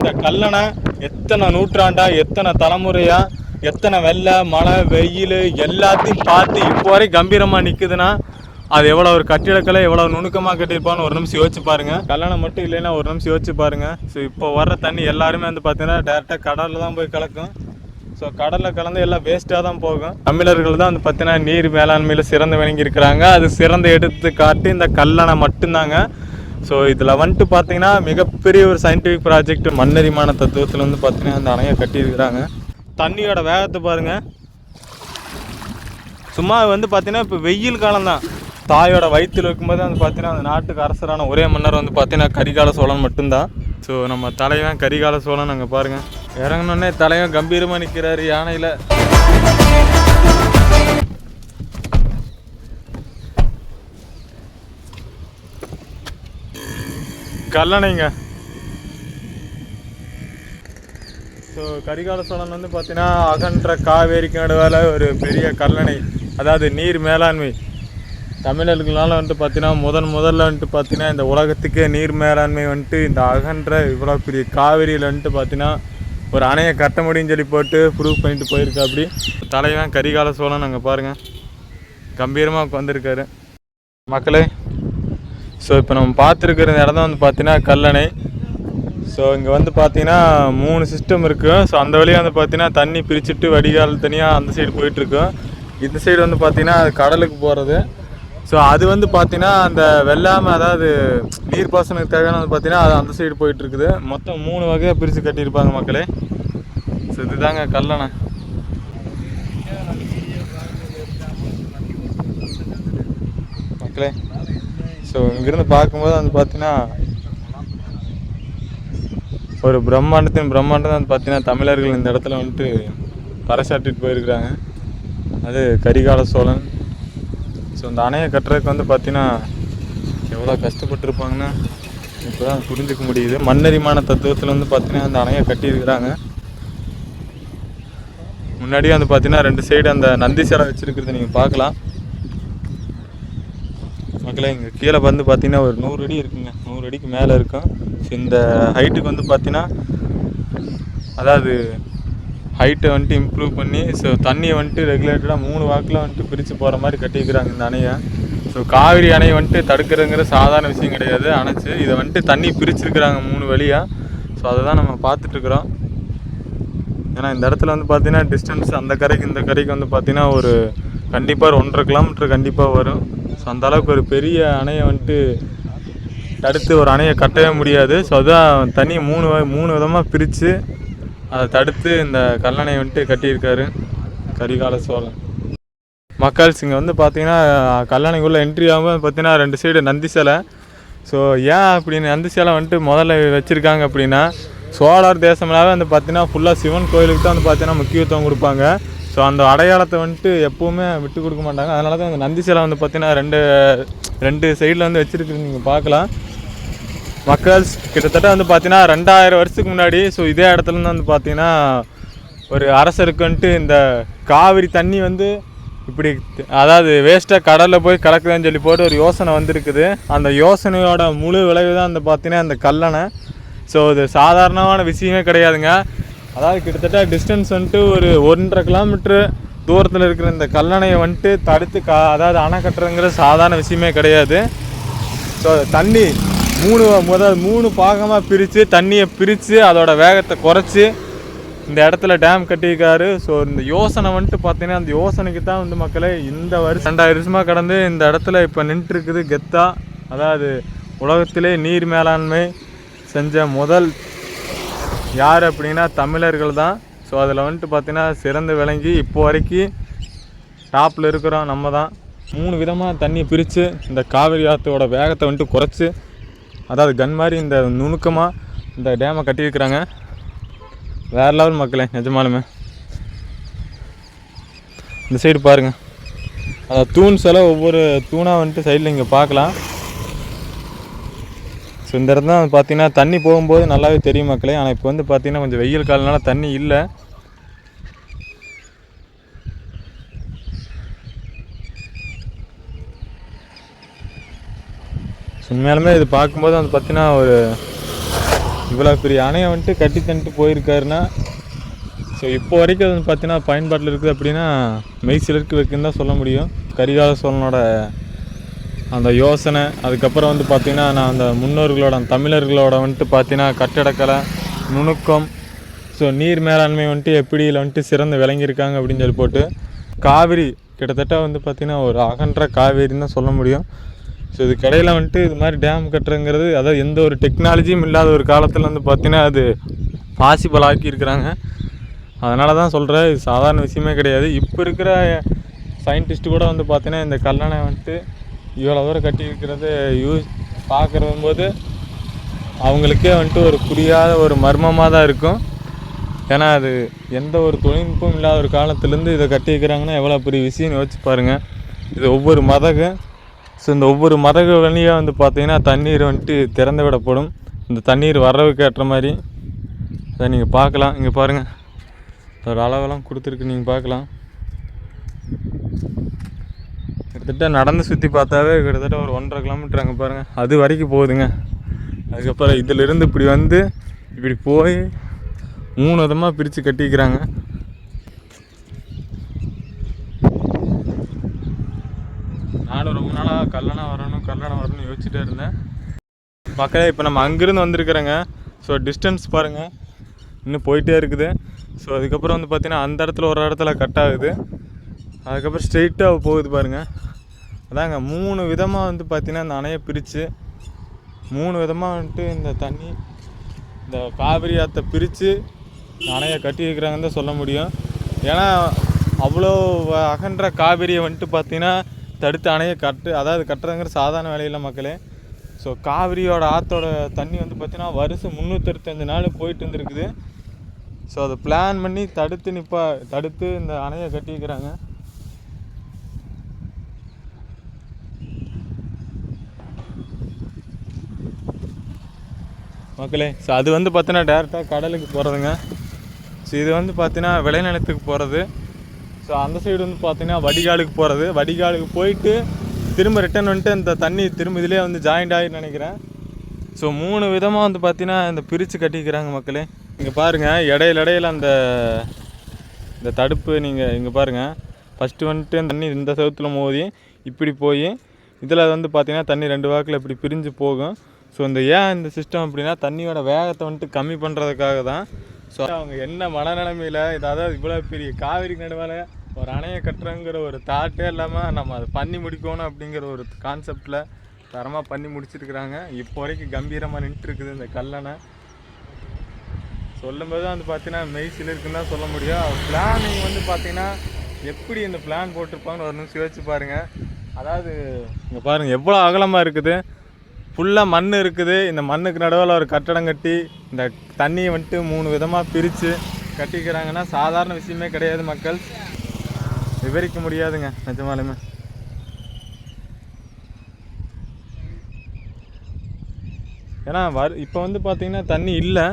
இந்த கல்லணை எத்தனை நூற்றாண்டா, எத்தனை தலைமுறையா, எத்தனை வெள்ளை மழை வெயில் எல்லாத்தையும் பார்த்து இப்போ வரை கம்பீரமாக நிற்குதுன்னா அது எவ்வளோ ஒரு கட்டிடக்கலை எவ்வளோ நுணுக்கமாக கட்டியிருப்பான்னு ஒரு நிமிஷம் யோசிச்சு பாருங்கள். கல்லணை மட்டும் இல்லைன்னா ஒரு நிமிஷம் யோசிச்சு பாருங்கள். ஸோ இப்போ வர்ற தண்ணி எல்லாருமே வந்து பார்த்தீங்கன்னா டேரெக்டாக கடலில் தான் போய் கலக்கும். ஸோ கடலில் கலந்து எல்லாம் வேஸ்ட்டாக தான் போகும். தமிழர்கள் தான் வந்து பார்த்தீங்கன்னா நீர் மேலாண்மையில் சிறந்து விளங்கி இருக்கிறாங்க. அது சிறந்த எடுத்து காட்டி இந்த கல்லணை மட்டும்தாங்க. ஸோ இதில் வந்துட்டு பார்த்தீங்கன்னா மிகப்பெரிய ஒரு சயின்டிஃபிக் ப்ராஜெக்ட் மண்ணரிமான தத்துவத்தில் வந்து பார்த்தீங்கன்னா அந்த அணையை கட்டியிருக்கிறாங்க. தண்ணியோட வேகத்தை பாருங்கள். சும்மா வந்து பார்த்தீங்கன்னா இப்போ வெயில் காலம்தான். தாயோட வயிற்றில் இருக்கும்போது வந்து பார்த்தீங்கன்னா அந்த நாட்டுக்கு அரசரான ஒரே மன்னர் வந்து பார்த்தீங்கன்னா கரிகால சோழன் மட்டும்தான். ஸோ நம்ம தலைவன் கரிகால சோழன் அங்கே பாருங்கள். இறங்கினோடனே தலைவன் கம்பீரமாக நிற்கிறாரு யானையில். கல்லணைங்க. ஸோ கரிகால சோழன் வந்து பார்த்தீங்கன்னா அகன்ற காவேரிக்கு நடுவில் ஒரு பெரிய கல்லணை, அதாவது நீர் மேலாண்மை. தமிழர்களால் வந்துட்டு பார்த்தீங்கன்னா முதல்ல வந்துட்டு பார்த்தீங்கன்னா இந்த உலகத்துக்கே நீர் மேலாண்மை வந்துட்டு இந்த அகன்ற இவ்வளோ பெரிய காவேரியில் வந்துட்டு பார்த்தீங்கன்னா ஒரு அணையை கட்ட முடியும்னு சொல்லி போட்டு ப்ரூவ் பண்ணிட்டு போயிருக்கா. அப்படி தலைவன் கரிகால சோழன் அங்கே பாருங்கள் கம்பீரமாக வந்திருக்காரு மக்களே. ஸோ இப்போ நம்ம பார்த்துருக்கிற இடம் தான் வந்து பார்த்தீங்கன்னா கல்லணை. ஸோ இங்கே வந்து பார்த்தீங்கன்னா 3 சிஸ்டம் இருக்குது. ஸோ அந்த வழியாக வந்து பார்த்தீங்கன்னா தண்ணி பிரிச்சுட்டு வடிகால் தனியாக அந்த சைடு போயிட்டுருக்கோம். இந்த சைடு வந்து பார்த்தீங்கன்னா அது கடலுக்கு போகிறது. ஸோ அது வந்து பார்த்தீங்கன்னா அந்த வெள்ளாமை, அதாவது நீர்ப்பாசனத்துக்கு தேவையான வந்து பார்த்தீங்கன்னா அது அந்த சைடு போயிட்டுருக்குது. மொத்தம் 3 வகையாக பிரித்து கட்டியிருப்பாங்க மக்களே. ஸோ இதுதாங்க கல்லணை மக்களே. ஸோ இங்கேருந்து பார்க்கும்போது வந்து பார்த்தீங்கன்னா ஒரு பிரம்மாண்டம் வந்து பார்த்தீங்கன்னா தமிழர்கள் இந்த இடத்துல வந்துட்டு பறைசாட்டிட்டு போயிருக்கிறாங்க. அது கரிகால சோழன். ஸோ இந்த அணையை கட்டுறதுக்கு வந்து பார்த்தீங்கன்னா எவ்வளோ கஷ்டப்பட்டுருப்பாங்கன்னா இப்போ தான் புரிஞ்சுக்க முடியுது. மண்ணரிமான தத்துவத்தில் வந்து பார்த்தீங்கன்னா அந்த அணையை கட்டியிருக்கிறாங்க. முன்னாடியே வந்து பார்த்தீங்கன்னா 2 சைடு அந்த நந்தி சிலை வச்சுருக்கிறது நீங்கள் பார்க்கலாம் மக்களே. இங்கே கீழே வந்து பார்த்தீங்கன்னா ஒரு 100 அடி இருக்குங்க, 100 அடிக்கு மேலே இருக்கும். ஸோ இந்த ஹைட்டுக்கு வந்து பார்த்தீங்கன்னா, அதாவது ஹைட்டை வந்துட்டு இம்ப்ரூவ் பண்ணி ஸோ தண்ணியை வந்துட்டு ரெகுலேட்டடாக 3 வாக்கில் வந்துட்டு பிரித்து போகிற மாதிரி கட்டிக்கிறாங்க இந்த அணையை. ஸோ காவிரி அணையை வந்துட்டு தடுக்கிறதுங்கிற சாதாரண விஷயம் கிடையாது. அணைச்சி இதை வந்துட்டு தண்ணி பிரிச்சுருக்குறாங்க 3 வழியாக. ஸோ அதை தான் நம்ம பார்த்துட்ருக்குறோம். ஏன்னா இந்த இடத்துல வந்து பார்த்தீங்கன்னா டிஸ்டன்ஸ் அந்த கரைக்கு இந்த கரைக்கு வந்து பார்த்தீங்கன்னா ஒரு கண்டிப்பாக 1.5 கிலோமீட்டர் கண்டிப்பாக வரும். ஸோ அந்தளவுக்கு ஒரு பெரிய அணையை வந்துட்டு தடுத்து ஒரு அணையை கட்டவே முடியாது. ஸோ அதுதான் தண்ணி 3 விதமாக பிரித்து அதை தடுத்து இந்த கல்லணையை வந்துட்டு கட்டியிருக்காரு கரிகால சோழன். மக்கள்ஸ் இங்கே வந்து பார்த்தீங்கன்னா கல்லணைக்குள்ளே என்ட்ரி ஆகும்போது பார்த்தீங்கன்னா 2 சைடு நந்தி சிலை. ஸோ ஏன் அப்படின்னு நந்தி சிலை வந்துட்டு முதல்ல வச்சுருக்காங்க அப்படின்னா, சோழர் தேசம்னாவே வந்து பார்த்தீங்கன்னா ஃபுல்லாக சிவன் கோயிலுக்கு தான் வந்து பார்த்தீங்கன்னா முக்கியத்துவம் கொடுப்பாங்க. ஸோ அந்த அடையாளத்தை வந்துட்டு எப்போவுமே விட்டு கொடுக்க மாட்டாங்க. அதனால தான் அந்த நந்தி சிலை வந்து பார்த்தீங்கன்னா ரெண்டு சைடில் வந்து வச்சுருக்குது நீங்கள் பார்க்கலாம். மக்கள்ஸ் கிட்டத்தட்ட வந்து பார்த்தீங்கன்னா 2000 வருஷத்துக்கு முன்னாடி ஸோ இதே இடத்துலேருந்து வந்து பார்த்தீங்கன்னா ஒரு அரசருக்கு வந்துட்டு இந்த காவிரி தண்ணி வந்து இப்படி, அதாவது வேஸ்ட்டாக கடலில் போய் கலக்குதுன்னு சொல்லி போட்டு ஒரு யோசனை வந்திருக்குது. அந்த யோசனையோட முழு விளைவு தான் வந்து பார்த்தீங்கன்னா இந்த கல்லணை. ஸோ இது சாதாரணமான விஷயமே கிடையாதுங்க. அதாவது கிட்டத்தட்ட டிஸ்டன்ஸ் வந்துட்டு ஒரு 1.5 கிலோமீட்ரு தூரத்தில் இருக்கிற இந்த கல்லணையை வந்துட்டு தடுத்து அதாவது அணை கட்டுறதுங்கிற சாதாரண விஷயமே கிடையாது. ஸோ தண்ணி 3 பாகமாக பிரித்து தண்ணியை பிரித்து அதோட வேகத்தை குறைச்சி இந்த இடத்துல டேம் கட்டியிருக்காரு. ஸோ இந்த யோசனை வந்துட்டு பார்த்தீங்கன்னா அந்த யோசனைக்கு தான் வந்து மக்களே இந்த வருஷம் 2000 வருஷமாக கடந்து இந்த இடத்துல இப்போ நின்றுருக்குது கெத்தா. அதாவது உலகத்திலே நீர் மேலாண்மை செஞ்ச முதல் யார் அப்படின்னா தமிழர்கள் தான். ஸோ அதில் வந்துட்டு பார்த்தீங்கன்னா சிறந்து விளங்கி இப்போ வரைக்கும் டாப்பில் இருக்கிறோம் நம்ம தான். 3 விதமாக தண்ணியை பிரித்து இந்த காவிரி ஆற்றோட வேகத்தை வந்துட்டு குறைச்சி, அதாவது கன் மாதிரி இந்த நுணுக்கமாக இந்த டேமை கட்டியிருக்கிறாங்க. வேறு லெவல் மக்களே நிஜமாலுமே. இந்த சைடு பாருங்கள், அந்த தூண் சில ஒவ்வொரு தூணாக வந்துட்டு சைடில் இங்கே பார்க்கலாம். ஸோ இந்த இடத்துல தான் பார்த்தீங்கன்னா தண்ணி போகும்போது நல்லாவே தெரியும் மக்களே. ஆனால் இப்போ வந்து பார்த்தீங்கன்னா கொஞ்சம் வெயில் காலனால தண்ணி இல்லை. உண்மையாலுமே இது பார்க்கும்போது வந்து பார்த்தீங்கன்னா ஒரு இவ்வளோ பெரிய அணையை வந்துட்டு கட்டி தந்துட்டு போயிருக்காருன்னா, ஸோ இப்போ வரைக்கும் அது பார்த்தீங்கன்னா பயன்பாட்டில் இருக்குது அப்படின்னா மெய் சிலருக்கு வைக்குன்னு தான் சொல்ல முடியும். கரிகால சோழனோட அந்த யோசனை, அதுக்கப்புறம் வந்து பார்த்திங்கன்னா நான் அந்த முன்னோர்களோட அந்த தமிழர்களோட வந்துட்டு பார்த்தீங்கன்னா கட்டடக்கலை நுணுக்கம், ஸோ நீர் மேலாண்மை வந்துட்டு எப்படி இதில் வந்துட்டு சிறந்து விளங்கியிருக்காங்க அப்படின்னு சொல்லி போட்டு, காவிரி கிட்டத்தட்ட வந்து பார்த்திங்கன்னா ஒரு அகன்ற காவேரின்னு தான் சொல்ல முடியும். ஸோ இது கடையில் வந்துட்டு இது மாதிரி டேம் கட்டுறங்கிறது, அதாவது எந்த ஒரு டெக்னாலஜியும் இல்லாத ஒரு காலத்தில் வந்து பார்த்திங்கன்னா அது பாசிபிள் ஆக்கியிருக்கிறாங்க. அதனால தான் சொல்கிறேன், இது சாதாரண விஷயமே கிடையாது. இப்போ இருக்கிற சயின்டிஸ்ட்டு கூட வந்து பார்த்திங்கன்னா இந்த கல்லணை வந்துட்டு இவ்வளோ தூரம் கட்டி இருக்கிறது பார்க்குறது போது அவங்களுக்கே வந்துட்டு ஒரு புரியாத ஒரு மர்மமாக தான் இருக்கும். ஏன்னா அது எந்த ஒரு தொழில்நுட்பம் இல்லாத ஒரு காலத்துலேருந்து இதை கட்டி வைக்கிறாங்கன்னா எவ்வளோ பெரிய விஷயம் யோசிச்சு பாருங்கள். இது ஒவ்வொரு மதகு, ஸோ இந்த ஒவ்வொரு மதகு வழியாக வந்து பார்த்திங்கன்னா தண்ணீர் வந்துட்டு திறந்து விடப்படும். இந்த தண்ணீர் வரவுக்கு ஏற்ற மாதிரி அதை நீங்கள் பார்க்கலாம். இங்கே பாருங்கள், ஒரு அளவெல்லாம் கொடுத்துருக்கு, நீங்கள் பார்க்கலாம். கிட்டத்தட்ட நடந்து சுற்றி பார்த்தாவே கிட்டத்தட்ட ஒரு 1.5 கிலோமீட்டர் அங்கே பாருங்கள், அது வரைக்கும் போகுதுங்க. அதுக்கப்புறம் இதிலிருந்து இப்படி வந்து இப்படி போய் 3 விதமாக பிரித்து கட்டிக்கிறாங்க. நானும் ரொம்ப நாளாக கல்லணை வரணும்னு யோசிச்சுட்டே இருந்தேன். மக்களே இப்போ நம்ம அங்கேருந்து வந்திருக்கிறேங்க. ஸோ டிஸ்டன்ஸ் பாருங்கள், இன்னும் போயிட்டே இருக்குது. ஸோ அதுக்கப்புறம் வந்து பார்த்திங்கன்னா அந்த இடத்துல ஒரு இடத்துல கட் ஆகுது, அதுக்கப்புறம் ஸ்ட்ரெயிட்டாக போகுது பாருங்கள். அதாங்க 3 விதமாக வந்து பார்த்திங்கன்னா இந்த அணையை பிரித்து 3 விதமாக வந்துட்டு இந்த தண்ணி இந்த காவிரி ஆற்றை பிரித்து அணையை கட்டி வைக்கிறாங்கன்னு தான் சொல்ல முடியும். ஏன்னா அவ்வளோ அகன்ற காவிரியை வந்துட்டு பார்த்திங்கன்னா தடுத்து அணையை அதாவது கட்டுறதுங்கிற சாதாரண வேலையில் மக்களே. ஸோ காவிரியோட ஆற்றோட தண்ணி வந்து பார்த்திங்கன்னா வருஷம் 365 நாள் போயிட்டு இருந்துருக்குது. ஸோ அதை பிளான் பண்ணி தடுத்து இந்த அணையை கட்டி வைக்கிறாங்க. மக்களே, ஸோ அது வந்து பார்த்தீங்கன்னா டேரெக்டாக கடலுக்கு போகிறதுங்க. ஸோ இது வந்து பார்த்தீங்கன்னா விளைநிலத்துக்கு போகிறது. ஸோ அந்த சைடு வந்து பார்த்தீங்கன்னா வடிகாலுக்கு போகிறது. வடிகாலுக்கு போயிட்டு திரும்ப ரிட்டன் வந்துட்டு இந்த தண்ணி திரும்ப இதிலே வந்து ஜாயிண்ட் ஆகின்னு நினைக்கிறேன். ஸோ 3 விதமாக வந்து பார்த்தீங்கன்னா இந்த பிரித்து கட்டிக்கிறாங்க மக்களே. இங்கே பாருங்கள், இடையில இந்த தடுப்பு நீங்கள் இங்கே பாருங்கள். ஃபஸ்ட்டு வந்துட்டு தண்ணி இந்த சவுத்தில் மோதி இப்படி போய் இதில் வந்து பார்த்திங்கன்னா தண்ணி 2 வாக்கில் இப்படி பிரிஞ்சு போகும். ஸோ இந்த சிஸ்டம் அப்படின்னா தண்ணியோட வேகத்தை வந்துட்டு கம்மி பண்ணுறதுக்காக தான். ஸோ அவங்க என்ன மனநிலைமையில் அதாவது இவ்வளோ பெரிய காவிரி நடுவில் ஒரு அணையை கட்டுறங்கிற ஒரு தாட்டே இல்லாமல் நம்ம அதை பண்ணி முடிக்கணும் அப்படிங்கிற ஒரு கான்செப்டில் தரமாக பண்ணி முடிச்சிருக்கிறாங்க. இப்போ வரைக்கும் கம்பீரமாக நின்றுருக்குது இந்த கல்லணை. சொல்லும்போது வந்து பார்த்தீங்கன்னா மெய் சிலிருக்குன்னு தான் சொல்ல முடியும். பிளானிங் வந்து பார்த்திங்கன்னா எப்படி இந்த பிளான் போட்டிருப்பாங்கன்னு ஒரு நிமிஷம் யோசிச்சு பாருங்கள். அதாவது இங்கே பாருங்கள் எவ்வளோ அகலமாக இருக்குது, ஃபுல்லாக மண் இருக்குது. இந்த மண்ணுக்கு நடுவில் ஒரு கட்டடம் கட்டி இந்த தண்ணியை வந்துட்டு 3 விதமாக பிரித்து கட்டிக்கிறாங்கன்னா சாதாரண விஷயமே கிடையாது மக்கள். விவரிக்க முடியாதுங்க நிஜமாலுமே. ஏன்னா இப்போ வந்து பார்த்திங்கன்னா தண்ணி இல்லை.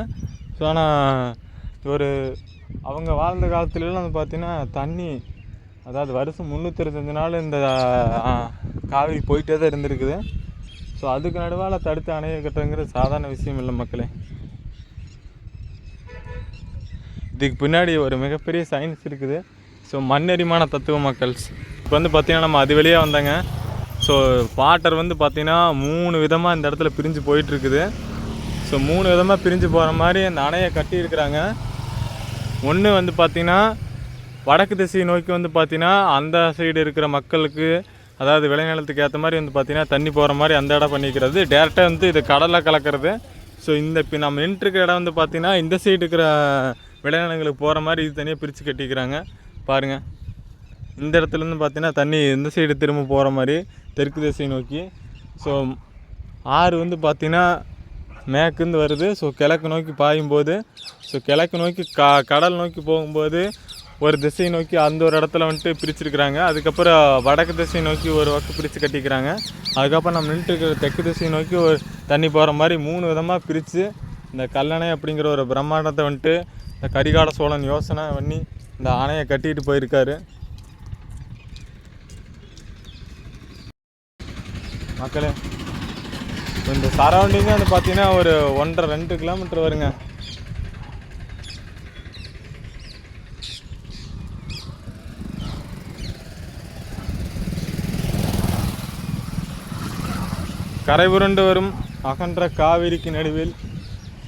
ஸோ ஆனால் அவங்க வாழ்ந்த காலத்துலலாம் வந்து பார்த்திங்கன்னா தண்ணி அதாவது வருஷம் 365 நாள் இந்த காவிரி போயிட்டே தான் இருந்திருக்குது. ஸோ அதுக்கு நடுவால் தடுத்து அணையை கட்டுறதுங்கிறது சாதாரண விஷயம் இல்லை மக்களே. இதுக்கு பின்னாடி ஒரு மிகப்பெரிய சயின்ஸ் இருக்குது. ஸோ மண்ணெரிமான தத்துவ மக்கள்ஸ். இப்போ வந்து பார்த்திங்கன்னா நம்ம அது வெளியே வந்தாங்க. ஸோ வாட்டர் வந்து பார்த்திங்கன்னா 3 விதமாக இந்த இடத்துல பிரிஞ்சு போயிட்டுருக்குது. ஸோ 3 விதமாக பிரிஞ்சு போகிற மாதிரி அந்த அணையை கட்டியிருக்கிறாங்க. ஒன்று வந்து பார்த்திங்கன்னா வடக்கு திசை நோக்கி வந்து பார்த்திங்கன்னா அந்த சைடு இருக்கிற மக்களுக்கு அதாவது விளைநிலத்துக்கு ஏற்ற மாதிரி வந்து பார்த்திங்கன்னா தண்ணி போகிற மாதிரி அந்த இடம் பண்ணிக்கிறது. டேரெக்டாக வந்து இது கடலில் கலக்கிறது. ஸோ இப்போ நம்ம நின்றுருக்கிற இடம் வந்து பார்த்திங்கன்னா இந்த சைடு இருக்கிற விளைநிலங்களுக்கு போகிற மாதிரி இது தனியாக பிரித்து கட்டிக்கிறாங்க பாருங்கள். இந்த இடத்துலேருந்து பார்த்திங்கன்னா தண்ணி இந்த சைடு திரும்ப போகிற மாதிரி தெற்கு திசை நோக்கி. ஸோ ஆறு வந்து பார்த்திங்கன்னா மேற்குந்து வருது. ஸோ கிழக்கு நோக்கி பாயும்போது கிழக்கு நோக்கி கடல் நோக்கி போகும்போது ஒரு திசை நோக்கி அந்த ஒரு இடத்துல வந்துட்டு பிரிச்சுருக்குறாங்க. அதுக்கப்புறம் வடக்கு திசை நோக்கி ஒரு பக்கம் பிரித்து கட்டிக்கிறாங்க. அதுக்கப்புறம் நம்ம நின்றுட்டு இருக்கிற தெற்கு திசை நோக்கி ஒரு தண்ணி போகிற மாதிரி 3 விதமாக பிரித்து இந்த கல்லணை அப்படிங்கிற ஒரு பிரம்மாண்டத்தை வந்துட்டு இந்த கரிகால சோழன் யோசனை பண்ணி இந்த அணையை கட்டிட்டு போயிருக்காரு மக்களே. இந்த சரௌண்டிங்கே வந்து பார்த்தீங்கன்னா ஒரு 1.5-2 கிலோமீட்டர் வருங்க. கரை புரண்டு வரும் அகன்ற காவிரிக்கு நடுவில்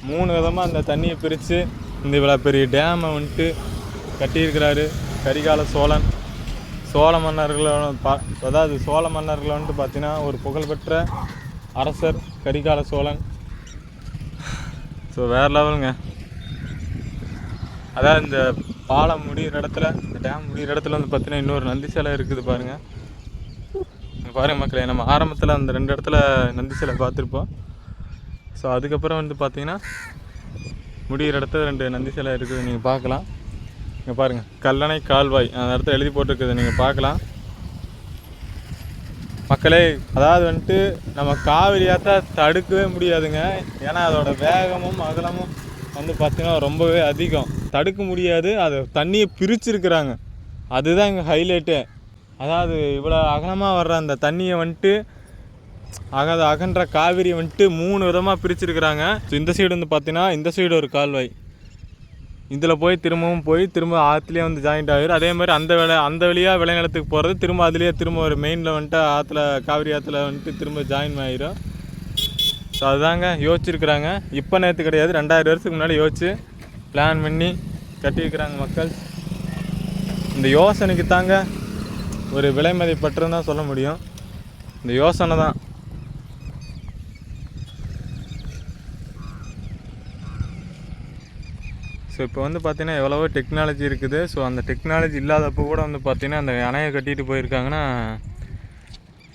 3 விதமாக அந்த தண்ணியை பிரித்து இந்த இவ்வளோ பெரிய டேமை வந்துட்டு கட்டியிருக்கிறாரு கரிகால சோழன். சோழ மன்னர்களோட அதாவது சோழ மன்னர்கள் வந்துட்டு பார்த்தீங்கன்னா ஒரு புகழ்பெற்ற அரசர் கரிகால சோழன். ஸோ வேறு லெவலுங்க. அதாவது இந்த பாலம் முடிகிற இடத்துல, இந்த டேம் முடிகிற இடத்துல வந்து பார்த்தீங்கன்னா இன்னொரு நந்தி சிலை இருக்குது பாருங்கள். பாருங்கள் மக்களே, நம்ம ஆரம்பத்தில் அந்த 2 இடத்துல நந்தி சிலை பார்த்துருப்போம். ஸோ அதுக்கப்புறம் வந்து பார்த்தீங்கன்னா முடிகிற இடத்துல 2 நந்தி சிலை இருக்குது, நீங்கள் பார்க்கலாம். இங்கே பாருங்கள், கல்லணை கால்வாய் அந்த இடத்துல எழுதி போட்டிருக்குது, நீங்கள் பார்க்கலாம் மக்களே. அதாவது வந்துட்டு நம்ம காவிரியாற்ற தடுக்கவே முடியாதுங்க. ஏன்னா அதோட வேகமும் அகலமும் வந்து பார்த்திங்கன்னா ரொம்பவே அதிகம். தடுக்க முடியாது, அதை தண்ணியை பிரிச்சுருக்குறாங்க. அதுதான் இங்கே ஹைலைட்டே. அதாவது இவ்வளோ அகலமாக வர்ற அந்த தண்ணியை வந்துட்டு அகன்ற காவிரியை வந்துட்டு 3 விதமாக பிரிச்சுருக்குறாங்க. ஸோ இந்த சைடு வந்து பார்த்தீங்கன்னா இந்த சைடு ஒரு கால்வாய், இதில் போய் திரும்ப ஆற்றுலேயே வந்து ஜாயிண்ட் ஆகிடும். அதே மாதிரி அந்த வழியாக விளைநிலத்துக்கு போகிறது திரும்ப அதுலேயே திரும்ப ஒரு மெயினில் வந்துட்டு ஆற்றுல காவிரி ஆற்றுல வந்துட்டு திரும்ப ஜாயின் ஆகிடும். ஸோ அதுதாங்க யோசிச்சுருக்குறாங்க. இப்போ நேற்று கிடையாது, 2000 வருஷத்துக்கு முன்னாடி யோசிச்சு பிளான் பண்ணி கட்டியிருக்கிறாங்க மக்கள். இந்த யோசனைக்கு தாங்க ஒரு விலை மதிப்பற்றுன்னு தான் சொல்ல முடியும். இந்த யோசனை தான். ஸோ இப்போ வந்து பார்த்திங்கன்னா எவ்வளவோ டெக்னாலஜி இருக்குது. ஸோ அந்த டெக்னாலஜி இல்லாதப்போ கூட வந்து பார்த்திங்கன்னா அந்த அணையை கட்டிட்டு போயிருக்காங்கன்னா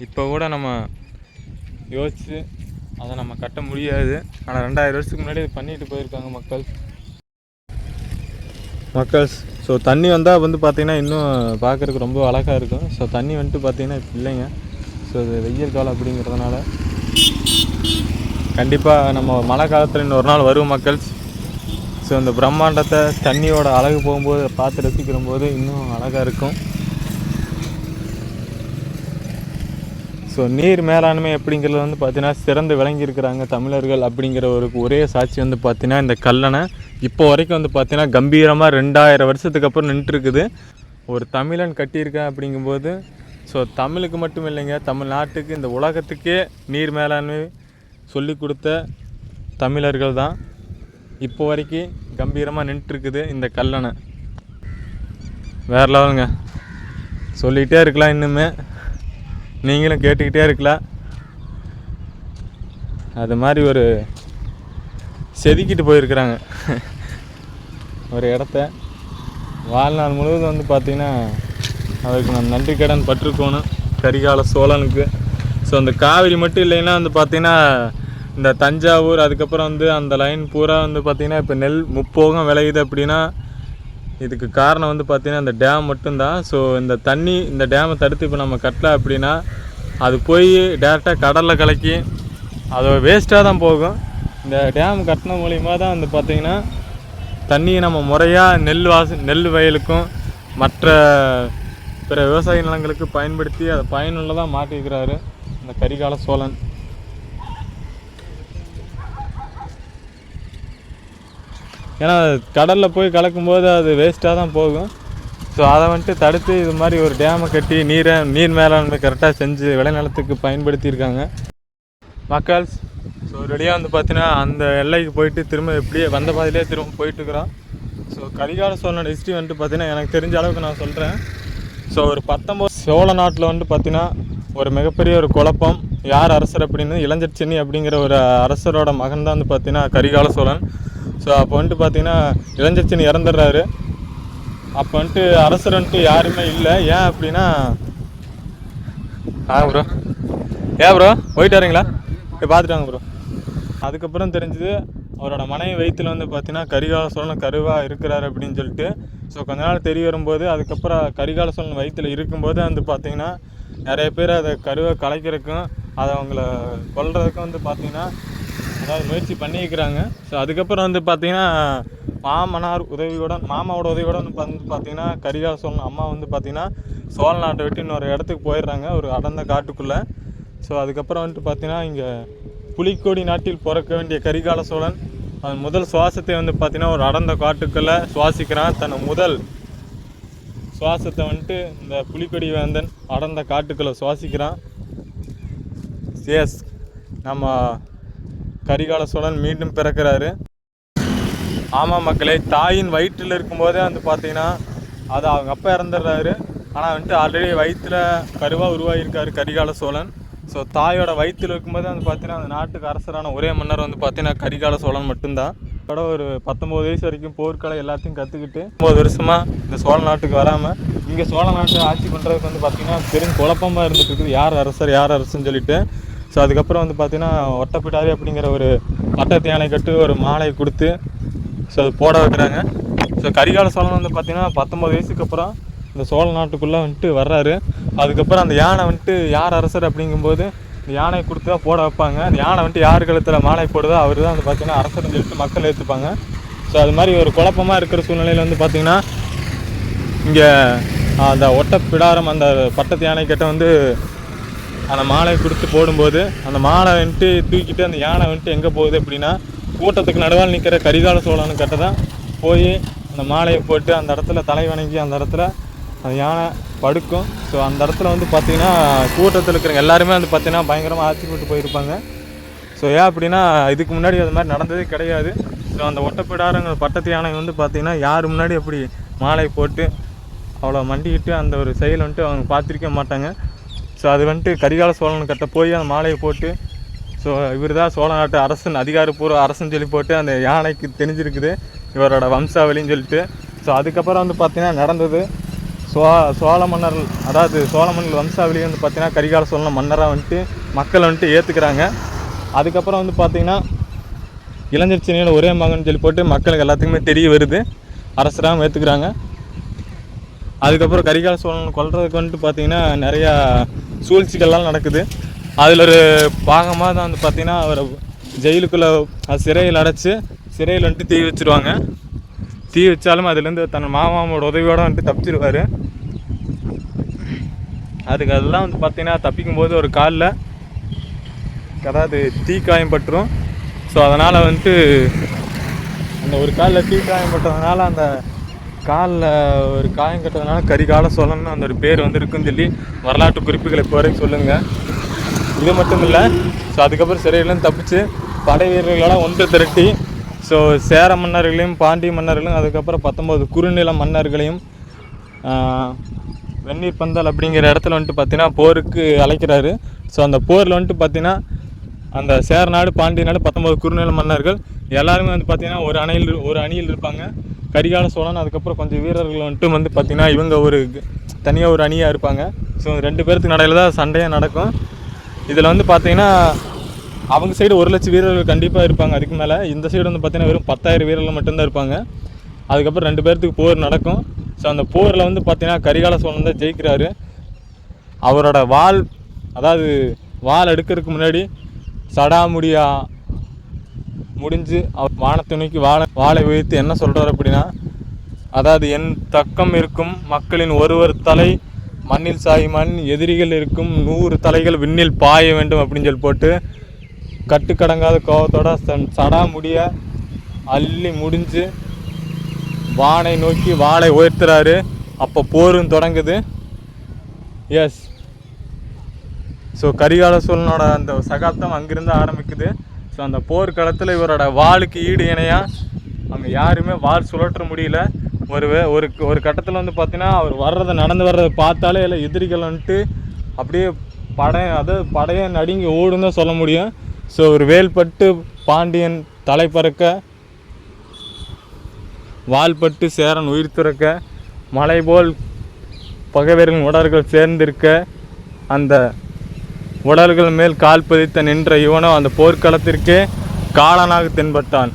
இப்போ கூட நம்ம யோசித்து அதை நம்ம கட்ட முடியாது. ஆனால் 2000 வருஷத்துக்கு முன்னாடி பண்ணிட்டு போயிருக்காங்க மக்கள். ஸோ தண்ணி வந்தால் வந்து பார்த்திங்கன்னா இன்னும் பார்க்குறதுக்கு ரொம்ப அழகாக இருக்கும். ஸோ தண்ணி வந்துட்டு பார்த்திங்கன்னா இப்போ இல்லைங்க. ஸோ இது வெயில் காலம் அப்படிங்கிறதுனால கண்டிப்பாக நம்ம மழை காலத்தில் இன்னொரு நாள் வரும் மக்கள். ஸோ இந்த பிரம்மாண்டத்தை தண்ணியோட அழகு போகும்போது பார்த்து ரசிக்கிற போது இன்னும் அழகாக இருக்கும். ஸோ நீர் மேலாண்மை அப்படிங்கிறது வந்து பார்த்திங்கன்னா சிறந்து விளங்கியிருக்கிறாங்க தமிழர்கள் அப்படிங்கிற ஒரே சாட்சி வந்து பார்த்திங்கன்னா இந்த கல்லணை இப்போ வரைக்கும் வந்து பார்த்திங்கன்னா கம்பீரமாக 2000 வருஷத்துக்கு அப்புறம் நின்றுருக்குது. ஒரு தமிழன் கட்டியிருக்கேன் அப்படிங்கும்போது ஸோ தமிழுக்கு மட்டும் இல்லைங்க, தமிழ்நாட்டுக்கு, இந்த உலகத்துக்கே நீர் மேலாண்மை சொல்லி கொடுத்த தமிழர்கள் தான் இப்போ வரைக்கும் கம்பீரமாக நின்றுருக்குது இந்த கல்லணை. வேறு லெவலுங்க. சொல்லிகிட்டே இருக்கலாம், இன்னுமே நீங்களும் கேட்டுக்கிட்டே இருக்கலாம். அது மாதிரி ஒரு செதுக்கிட்டு போயிருக்கிறாங்க ஒரு இடத்த. வாழ்நாள் முழுவதும் வந்து பார்த்திங்கன்னா அவருக்கு நம்ம நன்றி கடன் பட்டிருக்கணும் கரிகால சோழனுக்கு. ஸோ அந்த காவிரி மட்டும் இல்லைன்னா வந்து பார்த்திங்கன்னா இந்த தஞ்சாவூர் அதுக்கப்புறம் வந்து அந்த லைன் பூரா வந்து பார்த்திங்கன்னா இப்போ நெல் முப்போகம் விளையுது அப்படின்னா இதுக்கு காரணம் வந்து பார்த்திங்கன்னா இந்த டேம் மட்டும்தான். ஸோ இந்த தண்ணி இந்த டேமை தடுத்து இப்போ நம்ம கட்டல அப்படின்னா அது போய் டேரெக்டாக கடலில் கலக்கி அது வேஸ்ட்டாக தான் போகும். இந்த டேம் கட்டின மூலிமா தான் வந்து பார்த்திங்கன்னா தண்ணியை நம்ம முறையாக நெல் வயலுக்கும் மற்ற பிற விவசாய நிலங்களுக்கு பயன்படுத்தி அதை பயனுள்ளதாக மாற்றிக்கிறாரு இந்த கரிகால சோழன். ஏன்னா கடலில் போய் கலக்கும்போது அது வேஸ்ட்டாக தான் போகும். ஸோ அதை வந்துட்டு தடுத்து இது மாதிரி ஒரு டேமை கட்டி நீர் மேலாண்மை கரெக்டாக செஞ்சு விளைநிலத்துக்கு பயன்படுத்தியிருக்காங்க மக்கள். ஸோ ரெடியாக வந்து பார்த்தீங்கன்னா அந்த எல்லைக்கு போயிட்டு திரும்ப எப்படியே வந்த பாதையிலே திரும்ப போயிட்டுருக்குறோம். ஸோ கரிகால சோழனோட ஹிஸ்ட்ரி வந்துட்டு பார்த்தீங்கன்னா எனக்கு தெரிஞ்ச அளவுக்கு நான் சொல்கிறேன். ஸோ ஒரு 19 சோழ நாட்டில் வந்துட்டு பார்த்தீங்கன்னா ஒரு மிகப்பெரிய ஒரு குழப்பம். யார் அரசர் அப்படின்னு இளஞ்செழியன் அப்படிங்கிற ஒரு அரசரோட மகன் தான் வந்து பார்த்தீங்கன்னா கரிகால சோழன். ஸோ அப்போ வந்துட்டு பார்த்தீங்கன்னா இளஞ்செழியன் இறந்துடுறாரு. அப்போ வந்துட்டு அரசர் வந்துட்டு யாருமே இல்லை. ஏன் அப்படின்னா ப்ரோ ப்ரோ போயிட்டு வரீங்களா போய் பார்த்துட்டாங்க ப்ரோ. அதுக்கப்புறம் தெரிஞ்சது அவரோட மனைவி வயிற்றில் வந்து பார்த்தீங்கன்னா கரிகால சோழன் கருவாக இருக்கிறாரு அப்படின்னு சொல்லிட்டு. ஸோ கொஞ்ச நாள் தெரிய வரும்போது அதுக்கப்புறம் கரிகால சோழன் வயிற்றில் இருக்கும்போது வந்து பார்த்திங்கன்னா நிறைய பேர் அதை கருவை கலைக்கிறதுக்கும் அதை அவங்கள கொல்றதுக்கும் வந்து பார்த்திங்கன்னா அதாவது முயற்சி பண்ணியிருக்கிறாங்க. ஸோ அதுக்கப்புறம் வந்து பார்த்திங்கன்னா மாமாவோட உதவியோட வந்து பார்த்திங்கன்னா கரிகால சோழன் அம்மா வந்து பார்த்திங்கன்னா சோழ நாட்டை விட்டு இன்னொரு இடத்துக்கு போயிடுறாங்க, ஒரு அடர்ந்த காட்டுக்குள்ளே. ஸோ அதுக்கப்புறம் வந்துட்டு பார்த்திங்கன்னா இங்கே புலிக்கொடி நாட்டில் பிறக்க வேண்டிய கரிகால சோழன் அவன் முதல் சுவாசத்தை வந்து பார்த்தீங்கன்னா ஒரு அடர்ந்த காட்டுக்குள்ளே சுவாசிக்கிறான். தன் முதல் சுவாசத்தை வந்துட்டு இந்த புலிக்கொடி வேந்தன் அடர்ந்த காட்டுக்குள்ளே சுவாசிக்கிறான். எஸ், நம்ம கரிகால சோழன் மீண்டும் பிறக்கிறாரு. ஆமாம் மக்களே, தாயின் வயிற்றில் இருக்கும்போதே வந்து பார்த்தீங்கன்னா அது அவங்க அப்பா இறந்துடுறாரு. ஆனால் வந்துட்டு ஆல்ரெடி வயிற்றில் கருவாக உருவாகியிருக்காரு கரிகால சோழன். ஸோ தாயோட வயிற்றில் இருக்கும்போது வந்து பார்த்தீங்கன்னா அந்த நாட்டுக்கு அரசரான ஒரே மன்னர் வந்து பார்த்தீங்கன்னா கரிகால சோழன் மட்டும்தான். அதோட ஒரு 19 வயசு வரைக்கும் போர்க்கலை எல்லாத்தையும் கற்றுக்கிட்டு 9 வருஷமாக இந்த சோழ நாட்டுக்கு வராமல் இங்கே சோழ நாட்டை ஆட்சி பண்ணுறதுக்கு வந்து பார்த்திங்கன்னா பெரும் குழப்பமாக இருந்துட்டு இருக்குது, யார் அரசுன்னு சொல்லிட்டு. ஸோ அதுக்கப்புறம் வந்து பார்த்திங்கன்னா ஒட்டப்பிடாரி அப்படிங்கிற ஒரு பட்டத்து யானை கட்டு ஒரு மாலை கொடுத்து ஸோ அது போட வைக்கிறாங்க. ஸோ கரிகால சோழன் வந்து பார்த்திங்கன்னா 19 வயசுக்கு அப்புறம் இந்த சோழ நாட்டுக்குள்ளே வந்துட்டு வர்றாரு. அதுக்கப்புறம் அந்த யானை வந்துட்டு யார் அரசர் அப்படிங்கும்போது இந்த யானையை கொடுத்து தான் போட வைப்பாங்க. அந்த யானை வந்துட்டு யார் கழுத்தில் மாலை போடுதோ அவர் தான் வந்து பார்த்திங்கன்னா அரசர்னு சொல்லிட்டு மக்கள் ஏற்றுப்பாங்க. ஸோ அது மாதிரி ஒரு குழப்பமாக இருக்கிற சூழ்நிலையில் வந்து பார்த்திங்கன்னா இங்கே அந்த ஒட்டப்பிடாரம் அந்த பட்டத்து யானை கிட்ட வந்து அந்த மாலை கொடுத்து போடும்போது அந்த மாலை வந்துட்டு தூக்கிட்டு அந்த யானை வந்துட்டு எங்கே போகுது அப்படின்னா கூட்டத்துக்கு நடுவால் நிற்கிற கரிகால சோழனு கிட்ட தான் போய் அந்த மாலையை போட்டு அந்த இடத்துல தலை வணங்கி அந்த இடத்துல அந்த யானை படுக்கும். ஸோ அந்த இடத்துல வந்து பார்த்திங்கன்னா கூட்டத்தில் இருக்கிற எல்லாருமே வந்து பார்த்திங்கன்னா பயங்கரமாக ஆச்சரியப்பட்டு போயிருப்பாங்க. ஸோ ஏன் அப்படின்னா இதுக்கு முன்னாடி அது மாதிரி நடந்ததே கிடையாது. ஸோ அந்த ஒட்டப்பிடாரங்கிற பட்டத்து யானை வந்து பார்த்திங்கன்னா யார் முன்னாடி அப்படி மாலை போட்டு அவ்வளோ மண்டிக்கிட்டு அந்த ஒரு செயல் வந்துட்டு அவங்க பார்த்துருக்க மாட்டாங்க. ஸோ அது வந்துட்டு கரிகால சோழன் கிட்ட போய் அந்த மாலையை போட்டு ஸோ இவர் தான் சோழ நாட்டு அரசன் அதிகாரப்பூர்வ அரசன் சொல்லி போட்டு அந்த யானைக்கு தெரிஞ்சிருக்குது இவரோட வம்சாவளின்னு சொல்லிட்டு. ஸோ அதுக்கப்புறம் வந்து பார்த்திங்கன்னா நடந்தது சோழ மன்னர்கள், அதாவது சோழ மன்னர் வம்சாவளி வந்து பார்த்திங்கன்னா கரிகால சோழன் மன்னராக வந்துட்டு மக்கள் வந்துட்டு ஏற்றுக்கிறாங்க. அதுக்கப்புறம் வந்து பார்த்திங்கன்னா இளைஞர் சின்னையில் ஒரே மகன் சொல்லி போட்டு மக்களுக்கு எல்லாத்துக்குமே தெரிய வருது, அரசராகவும் ஏற்றுக்கிறாங்க. அதுக்கப்புறம் கரிகால சோழன் கொல்றதுக்கு வந்துட்டு பார்த்திங்கன்னா நிறையா சூழ்ச்சிகள்லாம் நடக்குது. அதில் ஒரு பாகமாக தான் வந்து பார்த்திங்கன்னா அவரை ஜெயிலுக்குள்ளே சிறையில் அடைச்சி சிறையில் வந்துட்டு தீ வச்சுருவாங்க. தீ வச்சாலும் அதுலேருந்து தன் மாமாவோட உதவியோடு வந்துட்டு தப்பிச்சிருவார். அதெல்லாம் வந்து பார்த்திங்கன்னா தப்பிக்கும்போது ஒரு காலில் அதாவது தீ காயம் பட்டுரும். ஸோ அதனால் வந்துட்டு அந்த ஒரு காலில் தீ காயம் பட்டதுனால அந்த காலில் ஒரு காயம் கட்டதுனால கரிகால சோழன் அந்த ஒரு பேர் வந்து இருக்குன்னு சொல்லி வரலாற்று குறிப்புகளை இப்போ வரைக்கும் சொல்லுங்கள். இது மட்டும் இல்லை, ஸோ அதுக்கப்புறம் சிறையிலேருந்து தப்பிச்சு படை வீரர்களோட ஒன்று திரட்டி ஸோ சேர மன்னர்களையும் பாண்டிய மன்னர்களையும் அதுக்கப்புறம் 19 குறுநில மன்னர்களையும் வெந்நீர் பந்தல் அப்படிங்கிற இடத்துல வந்துட்டு பார்த்திங்கன்னா போருக்கு அழைக்கிறாரு. ஸோ அந்த போரில் வந்துட்டு பார்த்திங்கன்னா அந்த சேர நாடு பாண்டிய நாடு 19 குறுநில மன்னர்கள் எல்லாருமே வந்து பார்த்திங்கன்னா ஒரு அணியில் இருப்பாங்க. கரிகால சோழன் அதுக்கப்புறம் கொஞ்சம் வீரர்கள் வந்துட்டு வந்து பார்த்திங்கன்னா இவங்க ஒரு தனியாக ஒரு அணியாக இருப்பாங்க. ஸோ 2 பேருக்கு நடையில் தான் சண்டையாக நடக்கும். இதில் வந்து பார்த்திங்கன்னா அவங்க சைடு 1 லட்சம் வீரர்கள் கண்டிப்பாக இருப்பாங்க. அதுக்கு மேலே இந்த சைடு வந்து பார்த்திங்கன்னா வெறும் 10,000 வீரர்கள் மட்டும்தான் இருப்பாங்க. அதுக்கப்புறம் 2 பேர்த்துக்கு போர் நடக்கும். ஸோ அந்த போரில் வந்து பார்த்திங்கன்னா கரிகால சோழன் தான் ஜெயிக்கிறாரு. அவரோட அதாவது வாள் எடுக்கிறதுக்கு முன்னாடி சடாமுடியா முடிஞ்சு அவர் வானத்தை நோக்கி வாளை உயர்த்தி என்ன சொல்கிறார் அப்படின்னா, அதாவது என் தக்கம் இருக்கும் மக்களின் ஒருவர் தலை மண்ணில் சாயுமான் எதிரிகள் இருக்கும் 100 தலைகள் விண்ணில் பாய வேண்டும் அப்படின்னு சொல்லி போட்டு கட்டுக்கடங்காத கோபத்தோட சடாமுடிய அள்ளி முடிஞ்சு வானை நோக்கி வாளை உயர்த்துறாரு. அப்போ போரும் தொடங்குது. எஸ், ஸோ கரிகால சோழனோட அந்த சகாப்தம் அங்கிருந்து ஆரம்பிக்குது. ஸோ அந்த போர்க்களத்தில் இவரோட வாளுக்கு ஈடு இணையாக அங்கே யாருமே வாள் சுழற்ற முடியல. ஒரு கட்டத்தில் வந்து பார்த்தீங்கன்னா அவர் நடந்து வர்றதை பார்த்தாலே இல்லை எதிரிகள் வந்துட்டு அப்படியே படையை நடுங்கி ஓடுன்னு தான் சொல்ல முடியும். ஸோ ஒரு வேல்பட்டு பாண்டியன் தலை பறக்க, வால்பட்டு சேரன் உயிர் துறக்க, மலை போல் பகைவரின் உடல்கள் சேர்ந்திருக்க, அந்த உடல்கள் மேல் கால் பதித்த நின்ற இவனோ அந்த போர்க்களத்திற்கே காலனாக தென்பட்டான்.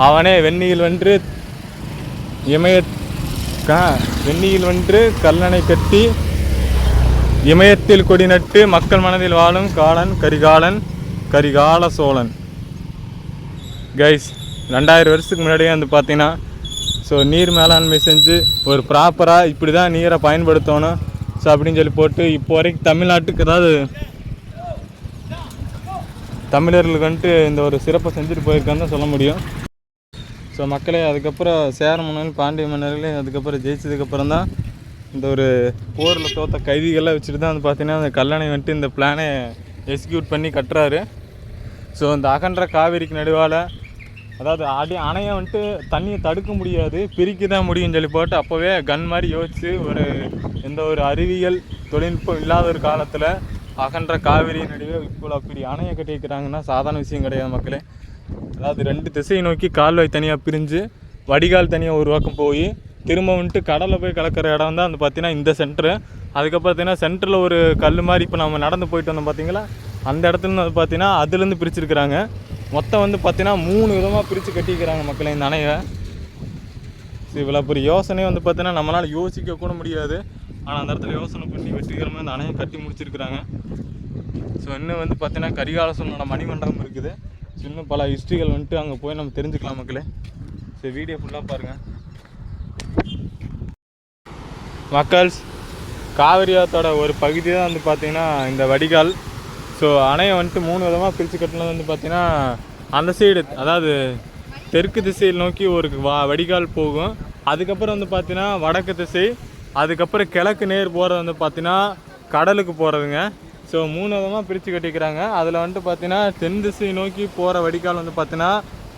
அவனே வெந்நியில் வென்று கல்லணை கட்டி இமயத்தில் கொடி நட்டு மக்கள் மனதில் வாழும் காலன் கரிகால சோழன். கைஸ், 2000 வருஷத்துக்கு முன்னாடியே வந்து பார்த்தீங்கன்னா ஸோ நீர் மேலாண்மை செஞ்சு ஒரு ப்ராப்பராக இப்படி தான் நீரை பயன்படுத்தணும் ஸோ அப்படின்னு சொல்லி போட்டு இப்போ வரைக்கும் தமிழ்நாட்டுக்கு, அதாவது தமிழர்களுக்கு வந்துட்டு இந்த ஒரு சிறப்பை செஞ்சுட்டு போயிருக்கான்னு தான் சொல்ல முடியும். ஸோ மக்களே, அதுக்கப்புறம் சேர மன்னர்கள் பாண்டிய மன்னர்களே அதுக்கப்புறம் ஜெயிச்சதுக்கப்புறம் தான் இந்த ஒரு போரில் தோற்ற கைதிகள்லாம் வச்சுட்டு தான் வந்து பார்த்திங்கன்னா அந்த கல்லணை வந்துட்டு இந்த பிளானை எக்ஸிக்யூட் பண்ணி கட்டுறாரு. ஸோ இந்த அகன்ற காவேரிக்கு நடுவால், அதாவது அணையை வந்துட்டு தண்ணியை தடுக்க முடியாது, பிரிக்க தான் முடியும்னு சொல்லி போட்டு அப்போவே கன் மாதிரி யோசிச்சு ஒரு எந்த ஒரு அறிவியல் தொழில்நுட்பம் இல்லாத ஒரு காலத்தில் அகன்ற காவேரி நடுவே இப்போ அப்படி அணையை கட்டி வைக்கிறாங்கன்னா சாதாரண விஷயம் கிடையாது மக்களே. அதாவது 2 திசையை நோக்கி கால்வாய் தனியாக பிரிஞ்சு வடிகால் தனியாக ஒரு பக்கம் போய் திரும்ப வந்துட்டு கடலில் போய் கலக்கிற இடம் தான் வந்து பார்த்திங்கன்னா இந்த சென்ட்ரு. அதுக்கப்புறம் பார்த்திங்கன்னா சென்டரில் ஒரு கல் மாதிரி இப்போ நம்ம நடந்து போயிட்டு வந்தோம் பார்த்திங்களா, அந்த இடத்துலேருந்து வந்து பார்த்திங்கன்னா அதுலேருந்து பிரிச்சுருக்குறாங்க. மொத்தம் வந்து பார்த்திங்கன்னா 3 விதமாக பிரித்து கட்டிக்கிறாங்க மக்களே இந்த அணையை. இவ்வளோ பெரிய யோசனையை வந்து பார்த்திங்கன்னா நம்மளால் யோசிக்க கூட முடியாது. ஆனால் அந்த இடத்துல யோசனை பண்ணி வெற்றிகரமாக இந்த அணையை கட்டி முடிச்சிருக்கிறாங்க. ஸோ இன்னும் வந்து பார்த்திங்கன்னா கரிகால சோழனோட மணிமண்டபம் இருக்குது. ஸோ இன்னும் பல ஹிஸ்ட்ரிகள் வந்துட்டு அங்கே போய் நம்ம தெரிஞ்சுக்கலாம் மக்களே. ஸோ வீடியோ ஃபுல்லாக பாருங்கள் மக்கள்ஸ். காவிரி ஆற்றோட ஒரு பகுதி தான் வந்து பார்த்திங்கன்னா இந்த வடிகால். ஸோ அணையை வந்துட்டு 3 விதமாக பிரித்து கட்டினது வந்து பார்த்திங்கன்னா அந்த சைடு, அதாவது தெற்கு திசையில் நோக்கி ஒரு வடிகால் போகும். அதுக்கப்புறம் வந்து பார்த்திங்கன்னா வடக்கு திசை, அதுக்கப்புறம் கிழக்கு நேர் போகிறது வந்து பார்த்திங்கன்னா கடலுக்கு போகிறதுங்க. ஸோ 3 விதமாக பிரித்து கட்டிக்கிறாங்க. அதில் வந்துட்டு பார்த்திங்கன்னா தென் திசை நோக்கி போகிற வடிகால் வந்து பார்த்திங்கன்னா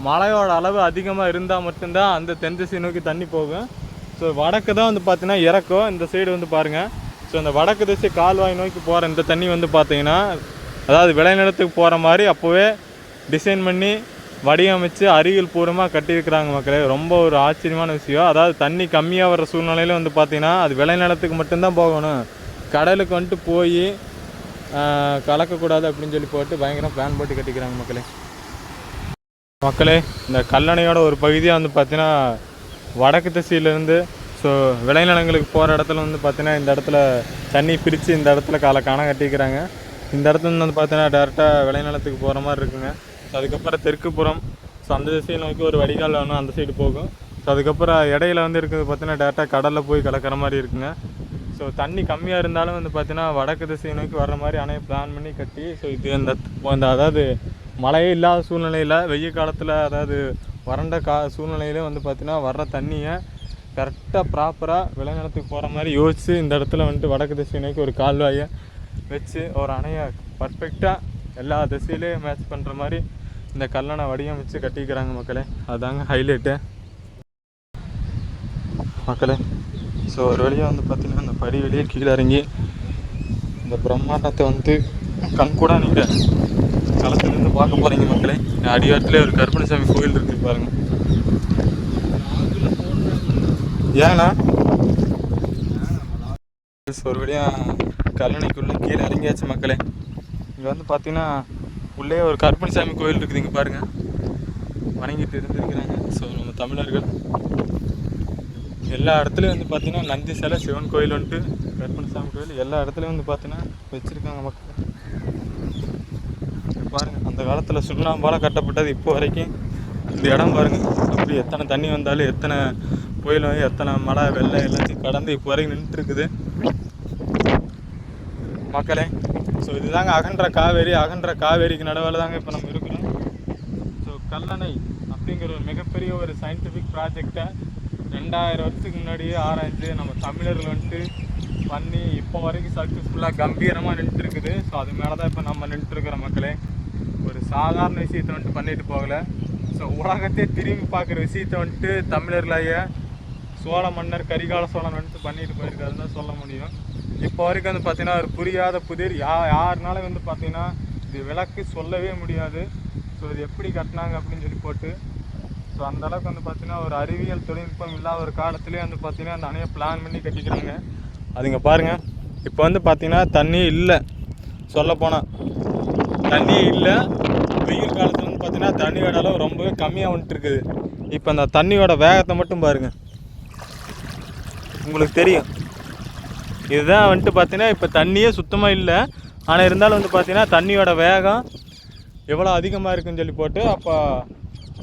மழையோட அளவு அதிகமாக இருந்தால் மட்டும்தான் அந்த தென் திசை நோக்கி தண்ணி போகும். ஸோ வடக்கு தான் வந்து பார்த்திங்கன்னா இறக்கும். இந்த சைடு வந்து பாருங்கள். ஸோ இந்த வடக்கு திசை கால்வாய் நோக்கி போகிற இந்த தண்ணி வந்து பார்த்திங்கன்னா அதாவது விளைநிலத்துக்கு போகிற மாதிரி அப்போவே டிசைன் பண்ணி வடிவமைச்சு அறிவியல் பூர்வமாக கட்டியிருக்கிறாங்க மக்களே. ரொம்ப ஒரு ஆச்சரியமான விஷயம். அதாவது தண்ணி கம்மியாக வர சூழ்நிலையில் வந்து பார்த்திங்கன்னா அது விளைநிலத்துக்கு மட்டும்தான் போகணும், கடலுக்கு வந்துட்டு போய் கலக்கக்கூடாது அப்படின்னு சொல்லி போட்டு பயங்கரம் பிளான் போட்டு கட்டிக்கிறாங்க மக்களே. இந்த கல்லணையோட ஒரு பகுதியாக வந்து பார்த்திங்கன்னா வடக்கு திசையிலேருந்து ஸோ விளைநிலங்களுக்கு போகிற இடத்துல வந்து பார்த்திங்கன்னா இந்த இடத்துல தண்ணி பிரித்து இந்த இடத்துல காண கட்டிக்கிறாங்க. இந்த இடத்துல வந்து பார்த்திங்கன்னா டேரெக்டாக விளைநிலத்துக்கு போகிற மாதிரி இருக்குங்க. ஸோ அதுக்கப்புறம் தெற்கு புறம், ஸோ அந்த திசையை நோக்கி ஒரு வடிகால் வேணும், அந்த சைடு போகும். ஸோ அதுக்கப்புறம் இடையில வந்து இருக்கிறது பார்த்திங்கன்னா டேரெக்டாக கடலில் போய் கலக்கிற மாதிரி இருக்குங்க. ஸோ தண்ணி கம்மியாக இருந்தாலும் வந்து பார்த்திங்கன்னா வடக்கு திசையை நோக்கி வர்ற மாதிரி அணையை பிளான் பண்ணி கட்டி, ஸோ இது இந்த அதாவது மழையே இல்லாத சூழ்நிலையில் வெயில் காலத்தில், அதாவது வறண்ட சூழ்நிலையிலே வந்து பார்த்திங்கன்னா வர்ற தண்ணியை கரெக்டாக ப்ராப்பராக விளைநிலத்துக்கு போகிற மாதிரி யோசித்து இந்த இடத்துல வந்துட்டு வடக்கு திசை நோக்கி ஒரு கால்வாயை வச்சு ஒரு அணையை பர்ஃபெக்டாக எல்லா திசையிலையும் மேட்ச் பண்ணுற மாதிரி இந்த கல்லணை வடிவமைச்சு கட்டிக்கிறாங்க மக்களே. அதுதாங்க ஹைலைட்டு மக்களே. ஸோ ஒரு வழியாக வந்து பார்த்திங்கன்னா அந்த படி வழியே கீழே இறங்கி இந்த பிரம்மாண்டத்தை வந்து கண்கூட நீங்கள் களத்துலேருந்து பார்க்க போகிறீங்க மக்களே. அடிவாரத்துலேயே ஒரு கருப்பணசாமி கோயில் இருக்குது பாருங்கள். ஏன்னா ஒரு வழியாக கல்லணைக்குள்ளே கீழே இறங்கியாச்சு மக்களே. இங்கே வந்து பார்த்திங்கன்னா உள்ளே ஒரு கருப்பணசாமி கோயில் இருக்குது, இங்கே பாருங்கள், வணங்கிட்டு இருந்துருக்கிறாங்க. ஸோ நம்ம தமிழர்கள் எல்லா இடத்துலையும் வந்து பார்த்திங்கன்னா நந்தி சிலை, சிவன் கோயில் வந்துட்டு கருப்பணசாமி கோயில் எல்லா இடத்துலையும் வந்து பார்த்திங்கன்னா வச்சுருக்காங்க மக்கள். பாருங்கள், அந்த காலத்தில் சுண்ணாம்பால் கட்டப்பட்டது இப்போ வரைக்கும் இந்த இடம் பாருங்கள். அப்படி எத்தனை தண்ணி வந்தாலும், எத்தனை புயல் வந்து, எத்தனை மழை வெள்ளம் எல்லாத்தையும் கடந்து இப்போ வரைக்கும் நின்றுட்டுருக்குது மக்களே. ஸோ இதுதாங்க அகன்ற காவேரி. அகன்ற காவேரிக்கு நடுவில் தாங்க இப்போ நம்ம இருக்கிறோம். ஸோ கல்லணை அப்படிங்கிற ஒரு மிகப்பெரிய ஒரு சயின்டிஃபிக் ப்ராஜெக்டை 2000 வருஷத்துக்கு முன்னாடியே ஆராய்ஞ்சு நம்ம தமிழர்கள் வந்துட்டு பண்ணி இப்போ வரைக்கும் சக்ஸஸ்ஃபுல்லாக கம்பீரமாக நின்றுட்டுருக்குது. ஸோ அது மேலே தான் இப்போ நம்ம நின்றுட்டுருக்கிற மக்களே. ஒரு சாதாரண விஷயத்தை வந்துட்டு பண்ணிட்டு போகலை. ஸோ உலகத்தையே திரும்பி பார்க்குற விஷயத்தை வந்துட்டு தமிழர்களாய சோழ மன்னர் கரிகால சோழன் வந்துட்டு பண்ணிட்டு போயிருக்காருன்னு தான் சொல்ல முடியும். இப்போ வரைக்கும் வந்து பார்த்திங்கன்னா ஒரு புரியாத புதிர் யாருனாலும் வந்து பார்த்திங்கன்னா இது விளக்கு சொல்லவே முடியாது. ஸோ இது எப்படி கட்டினாங்க அப்படின்னு சொல்லி போட்டு, ஸோ அந்தளவுக்கு வந்து பார்த்திங்கன்னா ஒரு அறிவியல் தொழில்நுட்பம் இல்லாத ஒரு காலத்துலேயே வந்து பார்த்திங்கன்னா அந்த அணையை பிளான் பண்ணி கட்டிக்கிறாங்க. அதுங்க பாருங்கள், இப்போ வந்து பார்த்திங்கன்னா தண்ணி இல்லை, சொல்லப்போனால் தண்ணி இல்லை. வெயில் காலத்தில் வந்து பார்த்திங்கன்னா தண்ணியோட அளவு ரொம்பவே கம்மியாக வந்துட்டு இருக்குது. இப்போ அந்த தண்ணியோட வேகத்தை மட்டும் பாருங்கள், உங்களுக்கு தெரியும். இதுதான் வந்துட்டு பார்த்திங்கன்னா இப்போ தண்ணியே சுத்தமாக இல்லை. ஆனால் இருந்தாலும் வந்து பார்த்திங்கன்னா தண்ணியோட வேகம் எவ்வளோ அதிகமாக இருக்குன்னு சொல்லி போட்டு அப்போ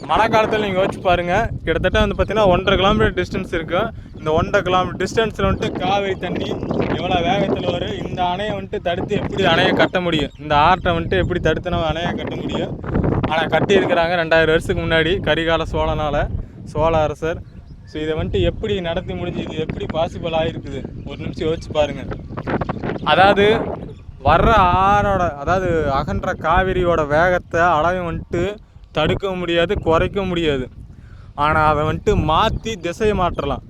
மழை காலத்தில் நீங்கள் யோசிச்சு பாருங்கள், கிட்டத்தட்ட வந்து பார்த்தீங்கன்னா 1.5 கிலோமீட்டர் டிஸ்டன்ஸ் இருக்கும். இந்த 1.5 கிலோமீட்டர் டிஸ்டன்ஸில் வந்துட்டு காவிரி தண்ணி எவ்வளோ வேகத்தில் வரும். இந்த அணையை வந்துட்டு தடுத்து எப்படி அணையை கட்ட முடியும், இந்த ஆற்றை வந்துட்டு எப்படி தடுத்து நம்ம அணையை கட்ட முடியும். ஆனால் கட்டியிருக்கிறாங்க 2000 வருஷத்துக்கு முன்னாடி கரிகால சோழ அரசர். ஸோ இதை வந்துட்டு எப்படி நடத்தி முடிஞ்சு, இது எப்படி பாசிபிள் ஆகிருக்குது ஒரு நிமிஷம் யோசிச்சு பாருங்கள். அதாவது வர்ற ஆறோட, அதாவது அகன்ற காவிரியோட வேகத்தை அளவை வந்துட்டு தடுக்க முடியாது, குறைக்க முடியாது. ஆனால் அதை வந்துட்டு மாற்றி திசையை மாற்றலாம்.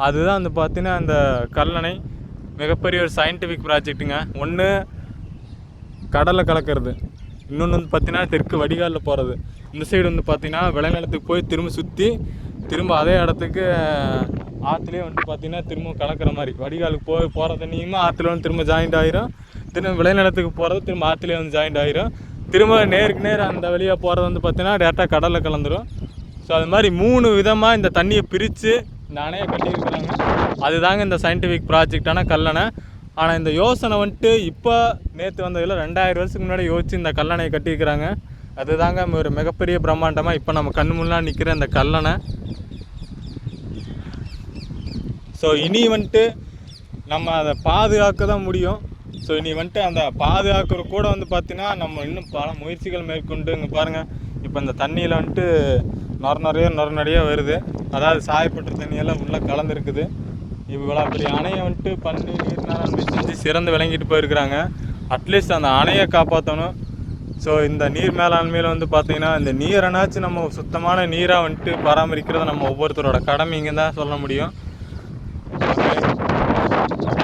அதுதான் வந்து பார்த்தீங்கன்னா அந்த கல்லணை மிகப்பெரிய ஒரு சயின்டிஃபிக் ப்ராஜெக்ட்டுங்க. ஒன்று கடலில் கலக்கிறது, இன்னொன்று வந்து பார்த்தீங்கன்னா தெற்கு வடிகாலில் போகிறது. இந்த சைடு வந்து பார்த்தீங்கன்னா விளைநிலத்துக்கு போய் திரும்ப சுற்றி திரும்ப அதே இடத்துக்கு ஆற்றுலேயே வந்துட்டு பார்த்தீங்கன்னா திரும்ப கலக்கிற மாதிரி. வடிகாலுக்கு போகிற தண்ணியுமே ஆற்றுல வந்து திரும்ப ஜாயிண்ட் ஆகிரும், திரும்ப விளைநிலத்துக்கு போகிறது திரும்ப ஆற்றுலேயே வந்து ஜாயிண்ட் ஆகிரும், திரும்ப நேருக்கு நேர் அந்த வழியாக போகிறது வந்து பார்த்தீங்கன்னா டேரெக்டாக கடலில் கலந்துரும். ஸோ அது மாதிரி 3 விதமாக இந்த தண்ணியை பிரித்து இந்த அணையை கட்டியிருக்கிறாங்க. அதுதாங்க இந்த சயின்டிஃபிக் ப்ராஜெக்டான கல்லணை. ஆனால் இந்த யோசனை வந்துட்டு இப்போ நேற்று வந்ததில் 2000 வருஷத்துக்கு முன்னாடி யோசித்து இந்த கல்லணையை கட்டியிருக்கிறாங்க. அதுதாங்க ஒரு மிகப்பெரிய பிரம்மாண்டமாக இப்போ நம்ம கண்ணு முன்னாடி நிற்கிற இந்த கல்லணை. ஸோ இனி வந்துட்டு நம்ம அதை பாதுகாக்க தான் முடியும். ஸோ இனி வந்துட்டு அந்த பாதுகாக்கிற கூட வந்து பார்த்திங்கன்னா நம்ம இன்னும் பல முயற்சிகள் மேற்கொண்டு, இங்கே பாருங்கள் இப்போ இந்த தண்ணியில் வந்துட்டு நிறைய வருது. அதாவது சாயப்பட்ட தண்ணியெல்லாம் உள்ளே கலந்துருக்குது. இவ்வளோ பெரிய அணையை வந்துட்டு பண்ணி நீர் மேலாண்மை செஞ்சு சிறந்து விளங்கிட்டு போயிருக்கிறாங்க. அட்லீஸ்ட் அந்த அணையை காப்பாற்றணும். ஸோ இந்த நீர் மேலாண்மையில் வந்து பார்த்திங்கன்னா இந்த நீரைனாச்சும் நம்ம சுத்தமான நீராக வந்துட்டு பராமரிக்கிறத நம்ம ஒவ்வொருத்தரோட கடமைங்க தான் சொல்ல முடியும்.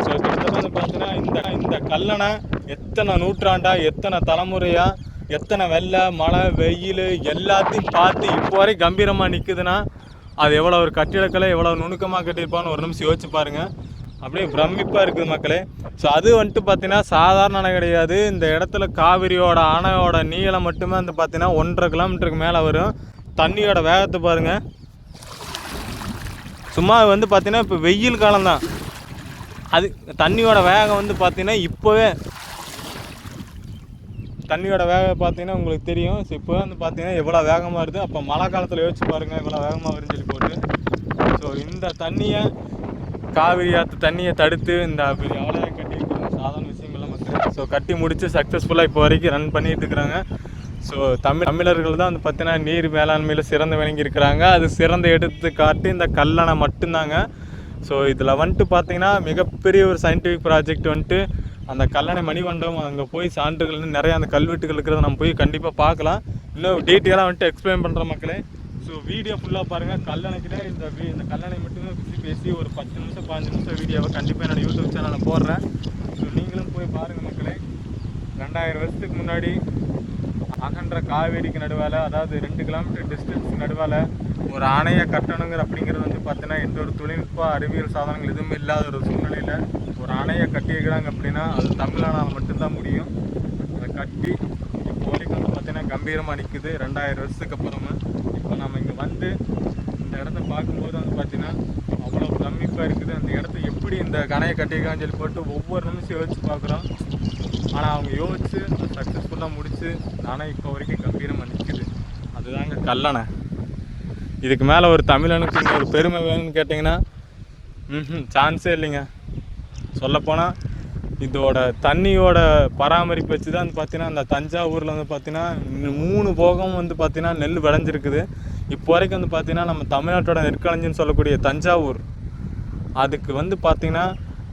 ஸோ கிட்டத்தட்ட வந்து பார்த்தீங்கன்னா இந்த கல்லணை எத்தனை நூற்றாண்டா, எத்தனை தலைமுறையாக, எத்தனை வெள்ளை மழை வெயில் எல்லாத்தையும் பார்த்து இப்போ வரை கம்பீரமாக நிற்குதுன்னா அது எவ்வளோ ஒரு கட்டிடக்கலை எவ்வளோ நுணுக்கமாக கட்டியிருப்பான்னு ஒரு நிமிஷம் யோசிச்சு பாருங்கள். அப்படியே பிரமிப்பாக இருக்குது மக்களே. ஸோ அது வந்துட்டு பார்த்தீங்கன்னா சாதாரண அணை கிடையாது. இந்த இடத்துல காவிரியோட அணையோட நீளம் மட்டுமே வந்து பார்த்தீங்கன்னா 1.5 கிலோமீட்டருக்கு மேலே வரும். தண்ணியோட வேகத்தை பாருங்கள். சும்மா வந்து பார்த்தீங்கன்னா இப்போ வெயில் காலம்தான், அது தண்ணியோட வேகம் வந்து பார்த்தீங்கன்னா இப்போவே தண்ணியோட வேகம் பார்த்தீங்கன்னா உங்களுக்கு தெரியும். ஸோ இப்போ வந்து பார்த்தீங்கன்னா எவ்வளோ வேகமாக வருது. அப்போ மழை காலத்தில் யோசிச்சு பாருங்கள் எவ்வளோ வேகமாக வருதுன்னு சொல்லி போட்டு. ஸோ இந்த தண்ணியை காவிரி ஆற்று தண்ணியை தடுத்து இந்த அணையை கட்டி சாதாரண விஷயம் இல்லை மக்கள். ஸோ கட்டி முடித்து சக்ஸஸ்ஃபுல்லாக இப்போ வரைக்கும் ரன் பண்ணிகிட்டு இருக்கிறாங்க. ஸோ தமிழர்கள் தான் வந்து பார்த்தீங்கன்னா நீர் மேலாண்மையில் சிறந்து விளங்கி இருக்கிறாங்க. அது சிறந்த எடுத்துக்காட்டு இந்த கல்லணை மட்டும்தாங்க. ஸோ இதில் வந்துட்டு பார்த்தீங்கன்னா மிகப்பெரிய ஒரு சயின்டிஃபிக் ப்ராஜெக்ட் வந்துட்டு அந்த கல்லணை மணிமண்டபம், அங்கே போய் சான்றுகள்னு நிறையா அந்த கல்வெட்டுகள் இருக்கிறத நம்ம போய் கண்டிப்பாக பார்க்கலாம். இன்னும் டீட்டெயிலாக வந்துட்டு எக்ஸ்பிளைன் பண்ணுற மக்களே. ஸோ வீடியோ ஃபுல்லாக பாருங்கள். கல்லணைக்கிட்ட இந்த கல்லணை மட்டுமே பேசி ஒரு 10 நிமிஷம் 15 நிமிஷம் வீடியோவை கண்டிப்பாக என்னோடய யூடியூப் சேனலில் போடுறேன். ஸோ நீங்களும் போய் பாருங்கள் மக்களே. 2000 வருஷத்துக்கு முன்னாடி அகன்ற காவேரிக்கு நடுவால், அதாவது 2 கிலோமீட்டர் டிஸ்டன்ஸுக்கு நடுவால் ஒரு அணையை கட்டணுங்கிற அப்படிங்கிறது வந்து பார்த்தீங்கன்னா எந்த ஒரு தொழில்நுட்ப அறிவியல் சாதனங்கள் எதுவுமே இல்லாத ஒரு சூழ்நிலையில் ஒரு அணையை கட்டியிருக்கிறாங்க அப்படின்னா அது தமிழ்நாடால் மட்டும்தான் முடியும். அதை கட்டி இப்போ வரைக்கும் வந்து பார்த்தீங்கன்னா கம்பீரமாக நிற்குது 2000 வருஷத்துக்கு அப்புறமா. இப்போ நம்ம இங்கே வந்து இந்த இடத்த பார்க்கும்போது வந்து பார்த்தீங்கன்னா அவ்வளோ பிரமிப்பாக இருக்குது. அந்த இடத்த எப்படி இந்த அணையை கட்டியிருக்கான்னு சொல்லி போட்டு ஒவ்வொரு நிமிஷம் யோசிச்சு பார்க்குறோம். ஆனால் அவங்க யோசிச்சு சக்ஸஸ்ஃபுல்லாக முடித்து அணை இப்போ வரைக்கும் கம்பீரமாக நிற்குது. அதுதாங்க கல்லணை. இதுக்கு மேலே ஒரு தமிழனுக்கு ஒரு பெருமை வேணும்னு கேட்டிங்கன்னா சான்ஸே இல்லைங்க. சொல்லப்போனால் இதோட தண்ணியோட பராமரிப்பு வச்சு தான் வந்து பார்த்தீங்கன்னா அந்த தஞ்சாவூரில் வந்து பார்த்தீங்கன்னா 3 போகம் வந்து பார்த்தீங்கன்னா நெல் விளைஞ்சிருக்குது. இப்போ வரைக்கும் வந்து பார்த்தீங்கன்னா நம்ம தமிழ்நாட்டோட நெற்களஞ்சின்னு சொல்லக்கூடிய தஞ்சாவூர், அதுக்கு வந்து பார்த்திங்கன்னா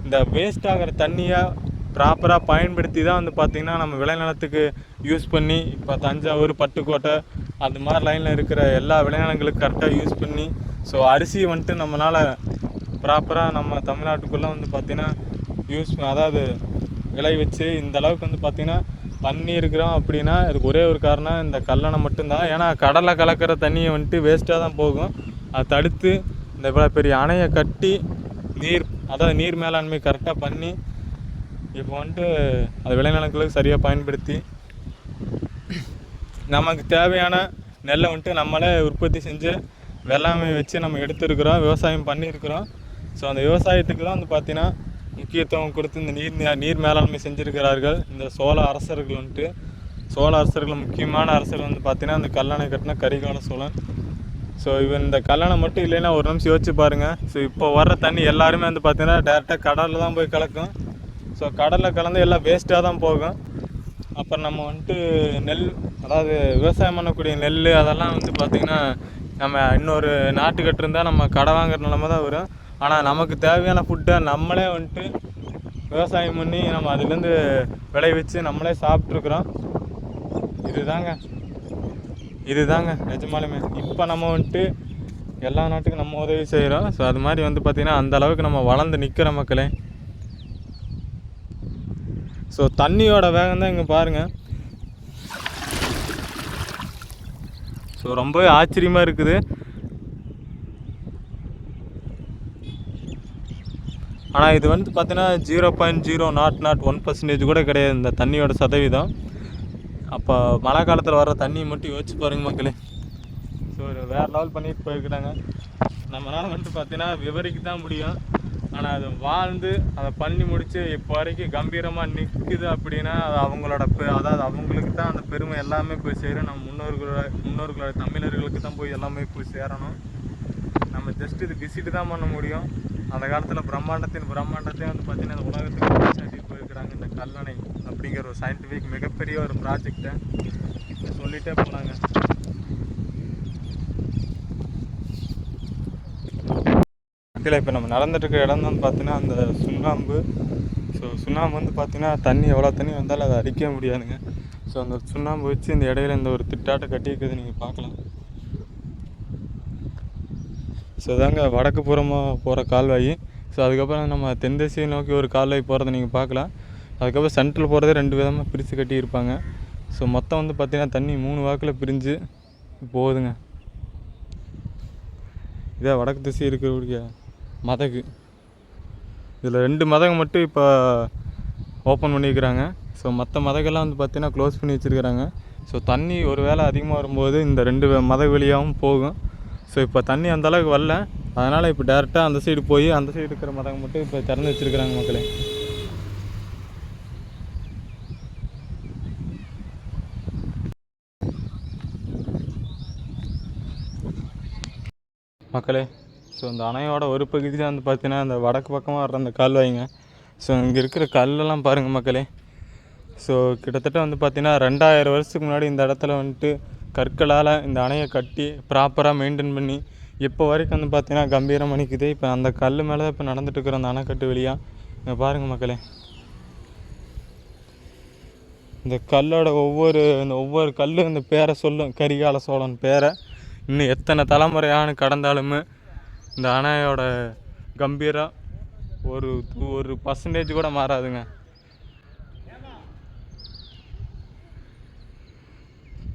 இந்த வேஸ்ட் ஆகிற தண்ணியை ப்ராப்பராக பயன்படுத்தி தான் வந்து பார்த்திங்கன்னா நம்ம விளைநிலத்துக்கு யூஸ் பண்ணி இப்போ தஞ்சாவூர் பட்டுக்கோட்டை அது மாதிரி லைனில் இருக்கிற எல்லா விளைநிலங்களுக்கும் கரெக்டாக யூஸ் பண்ணி ஸோ அரிசியை வந்துட்டு நம்மளால் ப்ராப்பராக நம்ம தமிழ்நாட்டுக்குள்ளே வந்து பார்த்திங்கன்னா அதாவது விளை வச்சு இந்த அளவுக்கு வந்து பார்த்திங்கன்னா பண்ணி இருக்கிறோம். அப்படின்னா அதுக்கு ஒரே ஒரு காரணம் இந்த கல்லணை மட்டும்தான். ஏன்னா கடலை கலக்கிற தண்ணியை வந்துட்டு வேஸ்ட்டாக தான் போகும். அதை தடுத்து இந்த இவ்வளோ பெரிய அணையை கட்டி நீர் மேலாண்மை கரெக்டாக பண்ணி இப்போ வந்துட்டு அது விளைநிலங்களுக்கு சரியாக பயன்படுத்தி நமக்கு தேவையான நெல்லை வந்துட்டு நம்மளே உற்பத்தி செஞ்சு வெள்ளாமை வச்சு நம்ம எடுத்துருக்குறோம், விவசாயம் பண்ணியிருக்கிறோம். ஸோ அந்த விவசாயத்துக்கு தான் வந்து பார்த்திங்கன்னா முக்கியத்துவம் கொடுத்து இந்த நீர் மேலாண்மை செஞ்சுருக்கிறார்கள் இந்த சோழ அரசர்கள் வந்துட்டு. சோழ அரசர்கள் முக்கியமான அரசர் வந்து பார்த்தீங்கன்னா அந்த கல்லணை கட்டின கரிகால சோழன். ஸோ இவன் இந்த கல்லணை மட்டும் இல்லைன்னா ஒரு நிமிஷம் யோசிச்சு பாருங்கள். ஸோ இப்போ வர்ற தண்ணி எல்லாருமே வந்து பார்த்தீங்கன்னா டேரெக்டாக கடலில் தான் போய் கலக்கும். ஸோ கடலில் கலந்து எல்லாம் வேஸ்ட்டாக தான் போகும். அப்புறம் நம்ம வந்துட்டு நெல், அதாவது விவசாயம் பண்ணக்கூடிய நெல் அதெல்லாம் வந்து பார்த்திங்கன்னா நம்ம இன்னொரு நாட்டுக்கிட்ட இருந்தால் நம்ம கடை வாங்குற நிலமை தான் வரும். ஆனால் நமக்கு தேவையான ஃபுட்டை நம்மளே வந்துட்டு விவசாயம் பண்ணி நம்ம அதுலேருந்து விளைவிச்சு நம்மளே சாப்பிட்ருக்குறோம். இதுதாங்க நிஜமாலுமே. இப்போ நம்ம வந்துட்டு எல்லா நாட்டுக்கும் நம்ம உதவி செய்கிறோம். ஸோ அது மாதிரி வந்து பார்த்திங்கன்னா அந்த அளவுக்கு நம்ம வளர்ந்து நிற்கிற மக்களே. ஸோ தண்ணியோட வேகம் தான் இங்கே பாருங்கள். ஸோ ரொம்பவே ஆச்சரியமாக இருக்குது. ஆனால் இது வந்து பார்த்தீங்கன்னா 0.001% கூட கிடையாது இந்த தண்ணியோட சதவீதம். அப்போ மழை காலத்தில் வர தண்ணி மட்டும் யோசிச்சு பாருங்க மக்களே. ஸோ வேறு லெவல் பண்ணிட்டு போயிருக்கிறாங்க. நம்மளால் வந்துட்டு பார்த்தீங்கன்னா விவரிக்க தான் முடியும். ஆனால் அது வாழ்ந்து அதை பண்ணி முடித்து இப்போ வரைக்கும் கம்பீரமாக நிற்குது அப்படின்னா அது அவங்களோட அதாவது அவங்களுக்கு தான் அந்த பெருமை எல்லாமே போய் சேரும். நம்ம முன்னோர்களோட தமிழர்களுக்கு தான் போய் எல்லாமே போய் சேரணும். நம்ம ஜஸ்ட் இது விசிட்டு தான் பண்ண முடியும். அந்த காலத்தில் பிரம்மாண்டத்தையும் வந்து பார்த்திங்கன்னா இந்த உலகத்துக்கு சாட்டிட்டு போயிருக்கிறாங்க. இந்த கல்லணை அப்படிங்கிற ஒரு சயின்டிஃபிக் மிகப்பெரிய ஒரு ப்ராஜெக்டை சொல்லிகிட்டே போனாங்க. மக்கள் இப்போ நம்ம நடந்துட்டுருக்க இடம் தான் பார்த்தீங்கன்னா அந்த சுண்ணாம்பு. ஸோ சுண்ணாம்பு வந்து பார்த்திங்கன்னா தண்ணி எவ்வளோ தண்ணி வந்தாலும் அதை அடிக்க முடியாதுங்க. ஸோ அந்த சுண்ணாம்பு வச்சு இந்த இடையில இந்த ஒரு திட்டாட்டை கட்டியிருக்கிறது நீங்கள் பார்க்கலாம். ஸோ தாங்க வடக்கு புறமாக போகிற கால்வாய். ஸோ அதுக்கப்புறம் நம்ம தென் திசையை நோக்கி ஒரு கால்வாய் போகிறத நீங்கள் பார்க்கலாம். அதுக்கப்புறம் சென்ட்ரல் போகிறதே 2 விதமாக பிரித்து கட்டியிருப்பாங்க. ஸோ மொத்தம் வந்து பார்த்திங்கன்னா தண்ணி 3 வாக்கில் பிரிஞ்சு போகுதுங்க. இதே வடக்கு திசை இருக்கக்கூடிய மதகு. இதில் 2 மதகு மட்டும் இப்போ ஓப்பன் பண்ணியிருக்கிறாங்க. ஸோ மற்ற மதகெல்லாம் வந்து பார்த்திங்கன்னா க்ளோஸ் பண்ணி வச்சுருக்கிறாங்க. ஸோ தண்ணி ஒரு வேளை அதிகமாக வரும்போது இந்த 2 மதகு வழியாகவும் போகும். ஸோ இப்போ தண்ணி அந்தளவுக்கு வரல. அதனால் இப்போ டேரெக்டாக அந்த சைடு போய் அந்த சைடு இருக்கிற மதகு மட்டும் இப்போ திறந்து வச்சுருக்கிறாங்க மக்களே. ஸோ இந்த அணையோட ஒரு பகுதி தான் வந்து பார்த்தீங்கன்னா அந்த வடக்கு பக்கமாக வர்ற அந்த கால்வாய்ங்க. ஸோ இங்கே இருக்கிற கல்லெல்லாம் பாருங்கள் மக்களே. ஸோ கிட்டத்தட்ட வந்து பார்த்திங்கன்னா 2000 வருஷத்துக்கு முன்னாடி இந்த இடத்துல வந்துட்டு கற்களால் இந்த அணையை கட்டி ப்ராப்பராக மெயின்டைன் பண்ணி இப்போ வரைக்கும் வந்து பார்த்திங்கன்னா கம்பீரம் அணிக்குது. இப்போ அந்த கல் மேலே தான் இப்போ நடந்துட்டு இருக்கிற அந்த அணைக்கட்டு வழியாக இங்கே பாருங்கள் மக்களே. இந்த கல்லோட ஒவ்வொரு கல்லும் இந்த பேரை சொல்லும், கரிகால சோழன் பேரை. இன்னும் எத்தனை தலைமுறையான கடந்தாலுமே இந்த அணையோட கம்பீரம் ஒரு பர்சன்டேஜ் கூட மாறாதுங்க.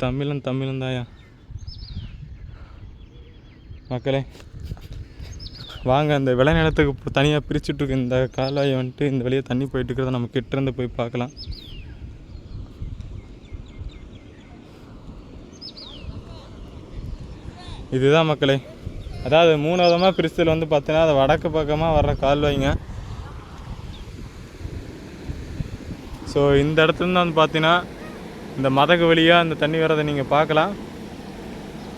தமிழன் தாயா மக்களே. வாங்க அந்த விளைநிலத்துக்கு தனியாக பிரிச்சுட்ருக்கு இந்த கால்வாயை வந்துட்டு இந்த வழியாக தண்ணி போயிட்டு இருக்கிறத நம்ம கிட்டேருந்து போய் பார்க்கலாம். இதுதான் மக்களே. அதாவது 3 விதமாக பிரிச்சல் வந்து பார்த்தீங்கன்னா அது வடக்கு பக்கமாக வர்ற கால்வாய்ங்க. ஸோ இந்த இடத்துலேருந்து வந்து பார்த்தீங்கன்னா இந்த மதகு வழியாக இந்த தண்ணி வர்றதை நீங்கள் பார்க்கலாம்.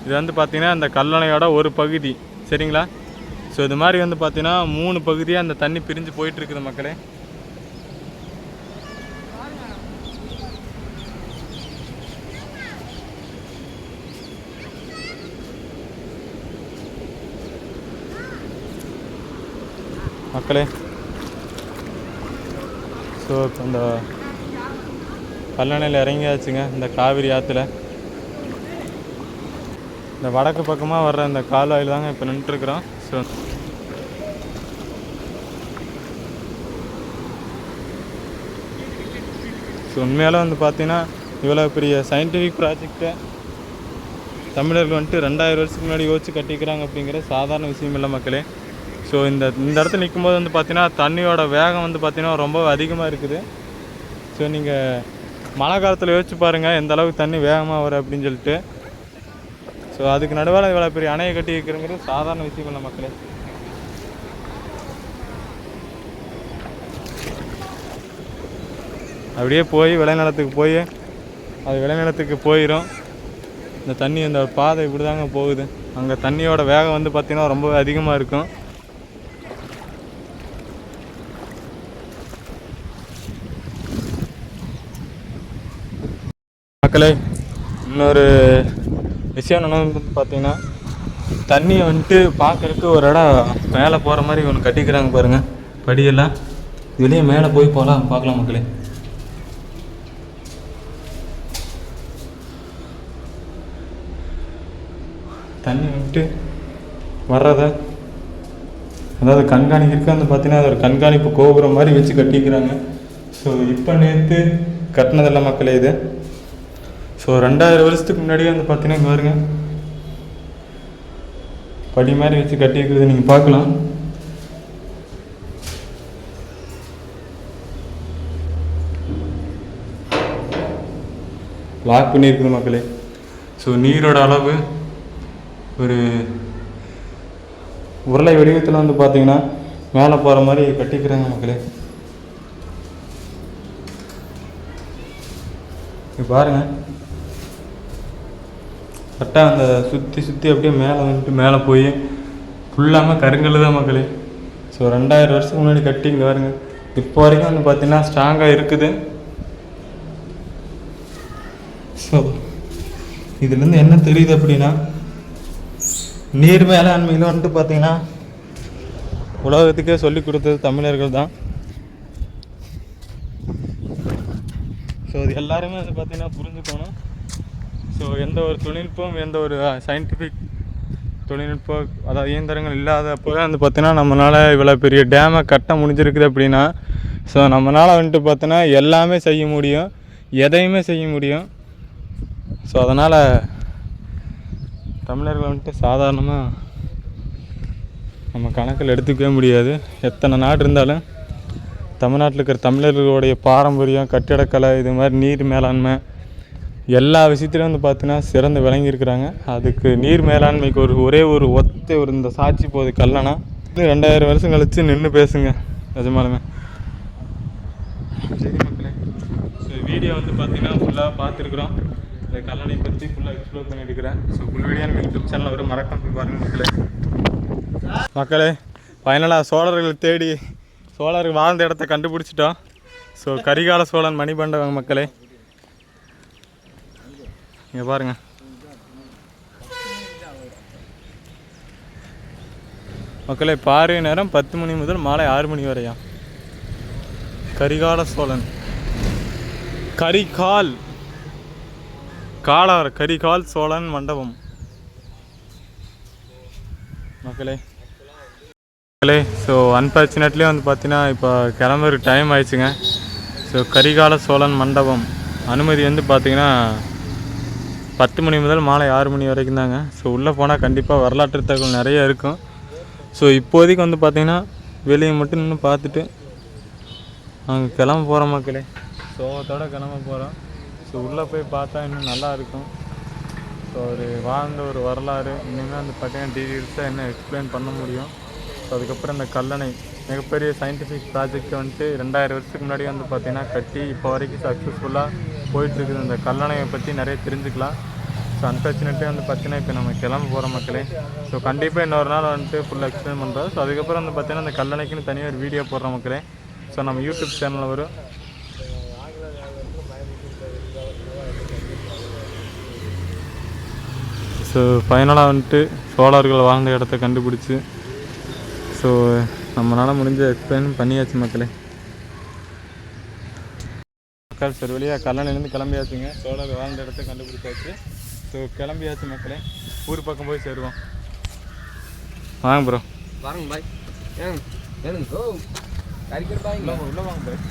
இது வந்து பார்த்திங்கன்னா இந்த கல்லணையோட ஒரு பகுதி, சரிங்களா? ஸோ இது மாதிரி வந்து பார்த்திங்கன்னா 3 பகுதியாக அந்த தண்ணி பிரிஞ்சு போயிட்டுருக்குது மக்களே. ஸோ இப்போ இந்த கல்லணையில் இறங்கியாச்சுங்க. இந்த காவிரி ஆற்றுல இந்த வடக்கு பக்கமாக வர்ற இந்த கால்வாயில் தாங்க இப்போ நின்றுட்டுருக்குறோம். ஸோ உண்மையாலும் வந்து பார்த்திங்கன்னா இவ்வளோ பெரிய சயின்டிஃபிக் ப்ராஜெக்டை தமிழர்கள் வந்துட்டு 2000 வருஷத்துக்கு முன்னாடி யோசிச்சு கட்டிக்கிறாங்க அப்படிங்கிற சாதாரண விஷயம் இல்லை மக்களே. ஸோ இந்த இடத்துல நிற்கும்போது வந்து பார்த்திங்கன்னா தண்ணியோட வேகம் வந்து பார்த்திங்கன்னா ரொம்ப அதிகமாக இருக்குது. ஸோ நீங்கள் மழை காலத்தில் யோசிச்சு பாருங்கள் எந்த அளவுக்கு தண்ணி வேகமாக வரும் அப்படின்னு சொல்லிட்டு. ஸோ அதுக்கு நடுவில் இவ்வளோ பெரிய அணையை கட்டி வைக்கிறங்கிறது சாதாரண விஷயம் இல்லை மக்களே. அப்படியே போய் விளைநிலத்துக்கு போய் அது விளைநிலத்துக்கு போயிடும். இந்த தண்ணி அந்த பாதை இப்படி தாங்க போகுது. அங்கே தண்ணியோட வேகம் வந்து பார்த்திங்கன்னா ரொம்பவே அதிகமாக இருக்கும். மக்களே, இன்னொரு விஷயம் என்னென்னு பார்த்தீங்கன்னா, தண்ணியை வந்துட்டு பார்க்குறதுக்கு ஒரு இடம் மேலே போகிற மாதிரி ஒன்று கட்டிக்கிறாங்க பாருங்கள், படியெல்லாம். இதுலேயே மேலே போய் போகலாம், பார்க்கலாம் மக்களே. தண்ணி வந்துட்டு வர்றதை அதாவது கண்காணிக்கிறதுக்கு வந்து பார்த்தீங்கன்னா அது ஒரு கண்காணிப்பு கோபுரம் மாதிரி வச்சு கட்டிக்கிறாங்க. ஸோ இப்போ நேற்று கட்டினதில்ல மக்களே இது. ஸோ 2000 வருஷத்துக்கு முன்னாடியே வந்து பார்த்தீங்கன்னா இங்கே பாருங்க, படி மாதிரி வச்சு கட்டியிருக்கிறது நீங்கள் பார்க்கலாம். லாக் பண்ணியிருக்குது மக்களே. ஸோ நீரோட அளவு ஒரு உருளை வடிவத்தில் வந்து பார்த்தீங்கன்னா மேலே போகிற மாதிரி கட்டிக்கிறாங்க மக்களே. இப்போ பாருங்கள், கரெக்டாக அந்த சுற்றி சுற்றி அப்படியே மேலே வந்துட்டு மேலே போய் ஃபுல்லாமல் கருங்கல் தான் மக்களே. ஸோ 2000 வருஷத்துக்கு முன்னாடி கட்டி இங்கே பாருங்க, இப்போ வரைக்கும் வந்து பார்த்தீங்கன்னா ஸ்ட்ராங்காக இருக்குது. ஸோ இதுலேருந்து என்ன தெரியுது அப்படின்னா, நீர் மேலாண்மையில் வந்துட்டு பார்த்தீங்கன்னா உலகத்துக்கே சொல்லி கொடுத்தது தமிழர்கள் தான். ஸோ இது எல்லாருமே வந்து பார்த்தீங்கன்னா புரிஞ்சுக்கணும். ஸோ எந்த ஒரு தொழில்நுட்பம், எந்த ஒரு சயின்டிஃபிக் தொழில்நுட்பம், அதாவது இயந்திரங்கள் இல்லாதப்போ வந்து பார்த்தீங்கன்னா நம்மளால் இவ்வளோ பெரிய டேமை கட்ட முடிஞ்சிருக்குது அப்படின்னா, ஸோ நம்மளால் வந்துட்டு பார்த்தோன்னா எல்லாமே செய்ய முடியும், எதையுமே செய்ய முடியும். ஸோ அதனால் தமிழர்கள் வந்துட்டு சாதாரணமாக நம்ம கணக்கில் எடுத்துக்கவே முடியாது. எத்தனை நாடு இருந்தாலும் தமிழ்நாட்டில் இருக்கிற தமிழர்களுடைய பாரம்பரியம், கட்டிடக்கலை, இது மாதிரி நீர் மேலாண்மை எல்லா விஷயத்துலையும் வந்து பார்த்தீங்கன்னா சிறந்து விளங்கியிருக்கிறாங்க. அதுக்கு நீர் மேலாண்மைக்கு ஒரே ஒரு இந்த சாட்சி போகுது, கல்லணை. 2000 வருஷம் கழித்து நின்று பேசுங்க நிஜமாலுமே. சரி மக்களே, ஸோ வீடியோ வந்து பார்த்தீங்கன்னா ஃபுல்லாக பார்த்துருக்குறோம். இந்த கல்லணை பற்றி ஃபுல்லாக எக்ஸ்ப்ளோர் பண்ணி எடுக்கிறேன். ஸோ ஃபுல் வீடியோ நம்ம யூடியூப் சேனலில் வரும், மறக்காம போய் பாருங்கள் மக்களே. ஃபைனலாக சோழர்கள் தேடி சோழர்கள் வாழ்ந்த இடத்த கண்டுபிடிச்சிட்டோம். ஸோ கரிகால சோழன் மணிமண்டபம் மக்களே, இங்கே பாருங்கள். மக்களே, பார்வை நேரம் 10 மணி முதல் மாலை 6 மணி வரையா. கரிகால சோழன், கரிகால் சோழன் மண்டபம் மக்களே. ஸோ அன்ஃபார்ச்சுனேட்லி வந்து பார்த்தீங்கன்னா இப்போ கிளம்புற டைம் ஆயிடுச்சுங்க. ஸோ கரிகால சோழன் மண்டபம் அனுமதி வந்து பார்த்திங்கன்னா 10 மணி முதல் மாலை 6 மணி வரைக்கும் தாங்க. ஸோ உள்ளே போனால் கண்டிப்பாக வரலாற்று தகவல் நிறைய இருக்கும். ஸோ இப்போதைக்கு வந்து பார்த்திங்கன்னா வெளியே மட்டும் நின்று பார்த்துட்டு அங்கே கிளம்ப போகிறோம் மக்களே. சோகத்தோடு கிளம்ப போகிறோம். ஸோ உள்ளே போய் பார்த்தா இன்னும் நல்லா இருக்கும். ஸோ ஒரு வாழ்ந்த ஒரு வரலாறு இனிமேல் வந்து பார்த்தீங்கன்னா டீட்டெயில்ஸாக என்ன எக்ஸ்பிளைன் பண்ண முடியும். ஸோ அதுக்கப்புறம் இந்த கல்லணை மிகப்பெரிய சயின்டிஃபிக் ப்ராஜெக்ட் வந்துட்டு 2000 வருஷத்துக்கு முன்னாடி வந்து பார்த்திங்கன்னா கட்டி இப்போ வரைக்கும் சக்ஸஸ்ஃபுல்லாக போயிட்டுருக்குது. இந்த கல்லணையை பற்றி நிறைய தெரிஞ்சுக்கலாம். ஸோ அன்ஃபார்ச்சுனேட்லி வந்து பார்த்தீங்கன்னா இப்போ நம்ம கிளம்ப போகிற மக்களே. ஸோ கண்டிப்பாக இன்னொரு நாள் வந்துட்டு ஃபுல்லாக எக்ஸ்பிளைன் பண்ணுறோம். ஸோ அதுக்கப்புறம் வந்து பார்த்தீங்கன்னா இந்த கல்லணைக்குன்னு தனியாக ஒரு வீடியோ போடுற மக்களே. ஸோ நம்ம யூடியூப் சேனலில் வரும். ஸோ ஃபைனலாக வந்துட்டு சோழர்கள் வாழ்ந்த இடத்த கண்டுபிடிச்சி ஸோ நம்மளால் முடிஞ்ச எக்ஸ்பிளைன் பண்ணியாச்சு மக்களே. மக்கள் சரி வழியாக கல்லணையிலேருந்து கிளம்பியாச்சுங்க. சோழர்கள் வாழ்ந்த இடத்த கண்டுபிடிச்சாச்சு. ஸோ கிளம்பியாச்சு மக்களே, ஊர் பக்கம் போய் சேருவோம். வாங்க ப்ரோ, வாங்க பாய். ஏன் ஏன் ப்ரோ கறிக்கர் பாய் உள்ள வாங்க பாய்.